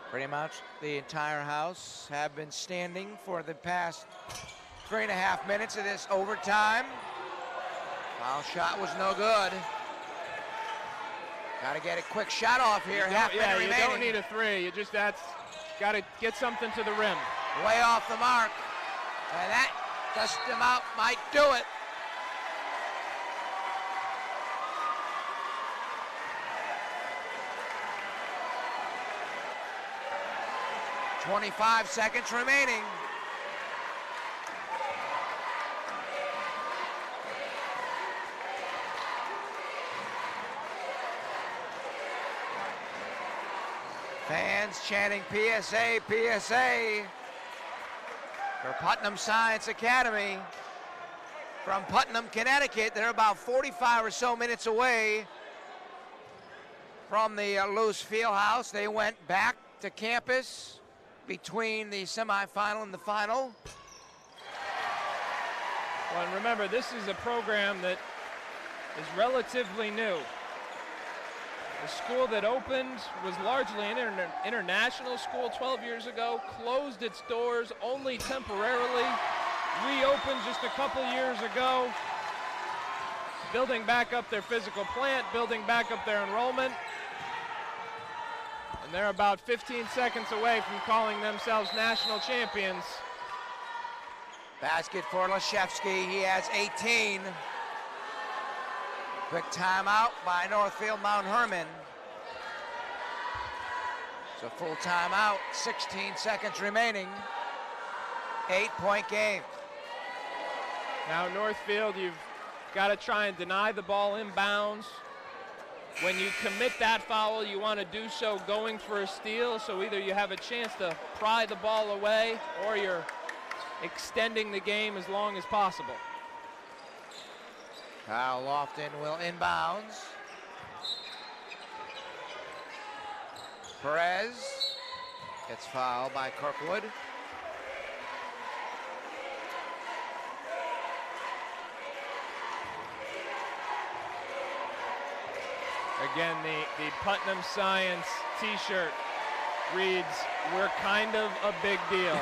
Pretty much the entire house have been standing for the past 3.5 minutes of this overtime. Foul shot was no good. Got to get a quick shot off here. Half minute remaining. You don't need a three. You just got to get something to the rim. Way off the mark, and that dust him out might do it. .25 seconds remaining. Fans chanting PSA, PSA for Putnam Science Academy. From Putnam, Connecticut, they're about 45 or so minutes away from the Luce Fieldhouse. They went back to campus between the semifinal and the final. Well, and remember, this is a program that is relatively new. The school that opened was largely an international school 12 years ago, closed its doors only temporarily, reopened just a couple years ago, building back up their physical plant, building back up their enrollment. And they're about 15 seconds away from calling themselves national champions. Basket for Leshevsky, he has 18. Quick timeout by Northfield Mount Herman. It's a full timeout, 16 seconds remaining. 8-point game. Now Northfield, you've got to try and deny the ball inbounds. When you commit that foul, you want to do so going for a steal, so either you have a chance to pry the ball away or you're extending the game as long as possible. Kyle Lofton will inbounds. Perez gets fouled by Kirkwood. Again, the Putnam Science t-shirt reads, "We're kind of a big deal."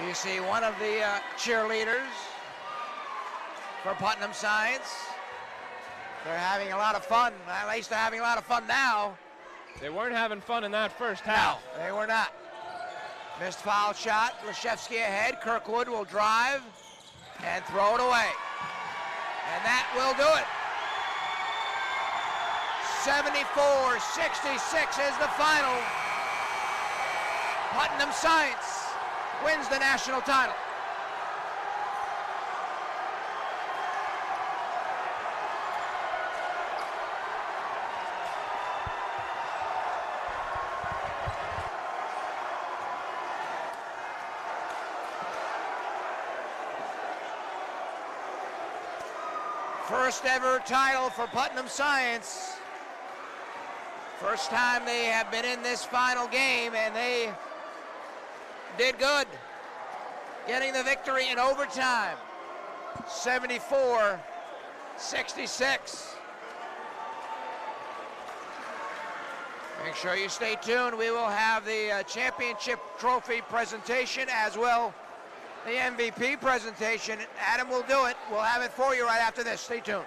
You see one of the cheerleaders for Putnam Science. They're having a lot of fun. At least they're having a lot of fun now. They weren't having fun in that first half. No, they were not. Missed foul shot. Leshevsky ahead. Kirkwood will drive and throw it away. And that will do it. 74-66 is the final. Putnam Science wins the national title. First ever title for Putnam Science. First time they have been in this final game, and they did good, getting the victory in overtime, 74-66. Make sure you stay tuned. We will have the championship trophy presentation as well. The MVP presentation. Adam will do it. We'll have it for you right after this. Stay tuned.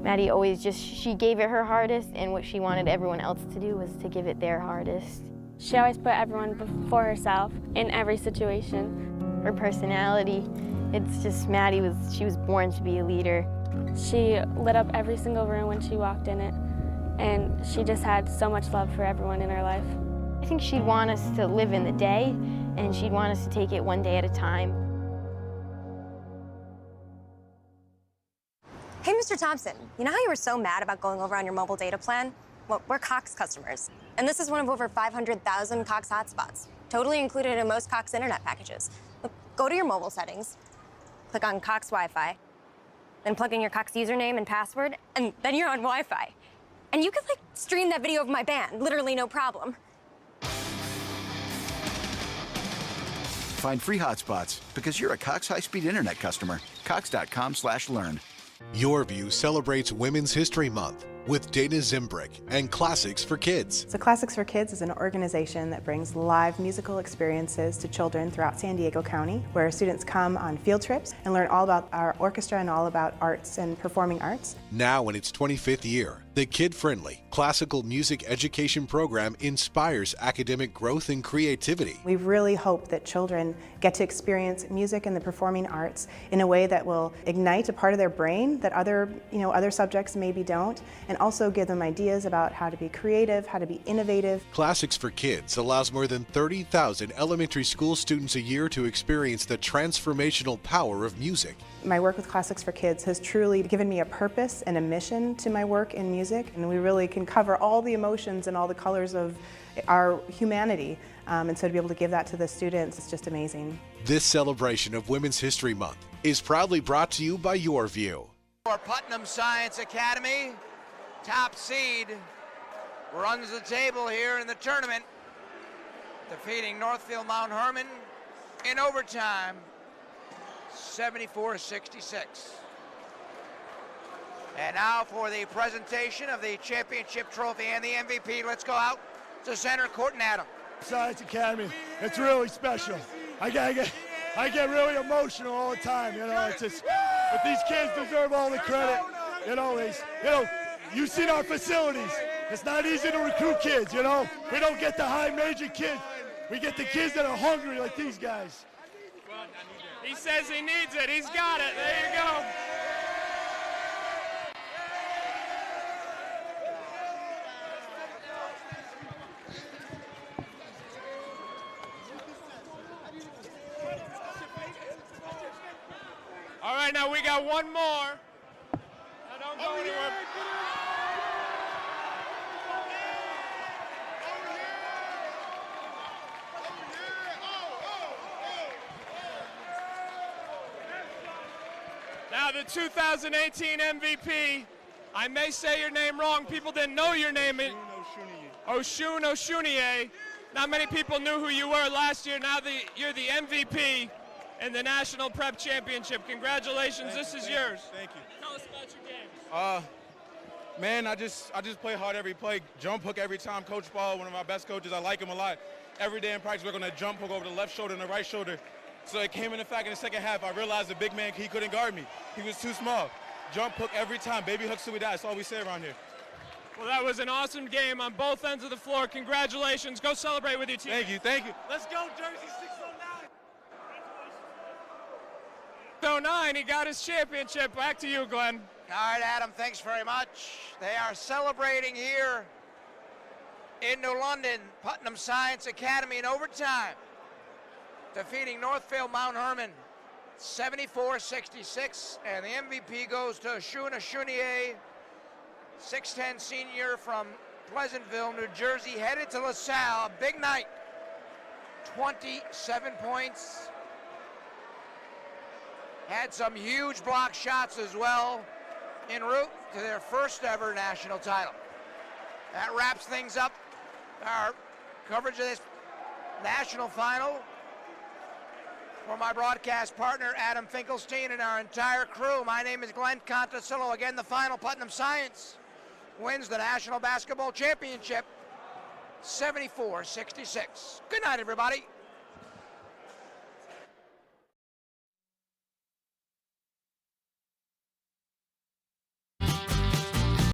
Maddie always she gave it her hardest, and what she wanted everyone else to do was to give it their hardest. She always put everyone before herself in every situation. Her personality, it's just she was born to be a leader. She lit up every single room when she walked in it, and she just had so much love for everyone in her life. I think she'd want us to live in the day, and she'd want us to take it one day at a time. Hey, Mr. Thompson, you know how you were so mad about going over on your mobile data plan? Well, we're Cox customers, and this is one of over 500,000 Cox hotspots, totally included in most Cox internet packages. Look, go to your mobile settings, click on Cox Wi-Fi, then plug in your Cox username and password, and then you're on Wi-Fi. And you could, stream that video of my band, literally no problem. Find free hotspots because you're a Cox high-speed internet customer. Cox.com/learn. Yorview celebrates Women's History Month with Dana Zimbrick and Classics for Kids. So Classics for Kids is an organization that brings live musical experiences to children throughout San Diego County, where students come on field trips and learn all about our orchestra and all about arts and performing arts. Now in its 25th year, the kid-friendly classical music education program inspires academic growth and creativity. We really hope that children get to experience music and the performing arts in a way that will ignite a part of their brain that other subjects maybe don't, and also give them ideas about how to be creative, how to be innovative. Classics for Kids allows more than 30,000 elementary school students a year to experience the transformational power of music. My work with Classics for Kids has truly given me a purpose and a mission to my work in music. music, and we really can cover all the emotions and all the colors of our humanity. And so to be able to give that to the students is just amazing. This celebration of Women's History Month is proudly brought to you by Yorview. For Putnam Science Academy, top seed, runs the table here in the tournament, defeating Northfield Mount Herman in overtime, 74-66. And now for the presentation of the championship trophy and the MVP. Let's go out to center court and Adam. Science Academy, it's really special. I get really emotional all the time, you know. It's just, but these kids deserve all the credit. You know, you've seen our facilities. It's not easy to recruit kids, you know. We don't get the high major kids. We get the kids that are hungry like these guys. He says he needs it. He's got it. There you go. All right, now we got one more. Now don't go anywhere. Now the 2018 MVP. I may say your name wrong. People didn't know your name. Oshun Oshuniye. Not many people knew who you were last year. Now you're the MVP in the National Prep Championship. Congratulations, this is yours. Thank you. Tell us about your games. Man, I just play hard every play. Jump hook every time. Coach Ball, one of my best coaches, I like him a lot. Every day in practice, we're going to jump hook over the left shoulder and the right shoulder. So it came into fact in the second half. I realized the big man, he couldn't guard me. He was too small. Jump hook every time. Baby hooks till we die. That's all we say around here. Well, that was an awesome game on both ends of the floor. Congratulations. Go celebrate with your team. Thank you. Thank you. Let's go, Jersey 609. 09, he got his championship. Back to you, Glenn. All right, Adam, thanks very much. They are celebrating here in New London, Putnam Science Academy in overtime, defeating Northfield Mount Herman 74-66, and the MVP goes to Oshun Oshuniye, 6'10" senior from Pleasantville, New Jersey, headed to LaSalle. A big night, 27 points. Had some huge block shots as well en route to their first ever national title. That wraps things up, our coverage of this national final. For my broadcast partner, Adam Finkelstein, and our entire crew, my name is Glenn Contasillo. Again, the final, Putnam Science wins the National Basketball Championship, 74-66. Good night, everybody.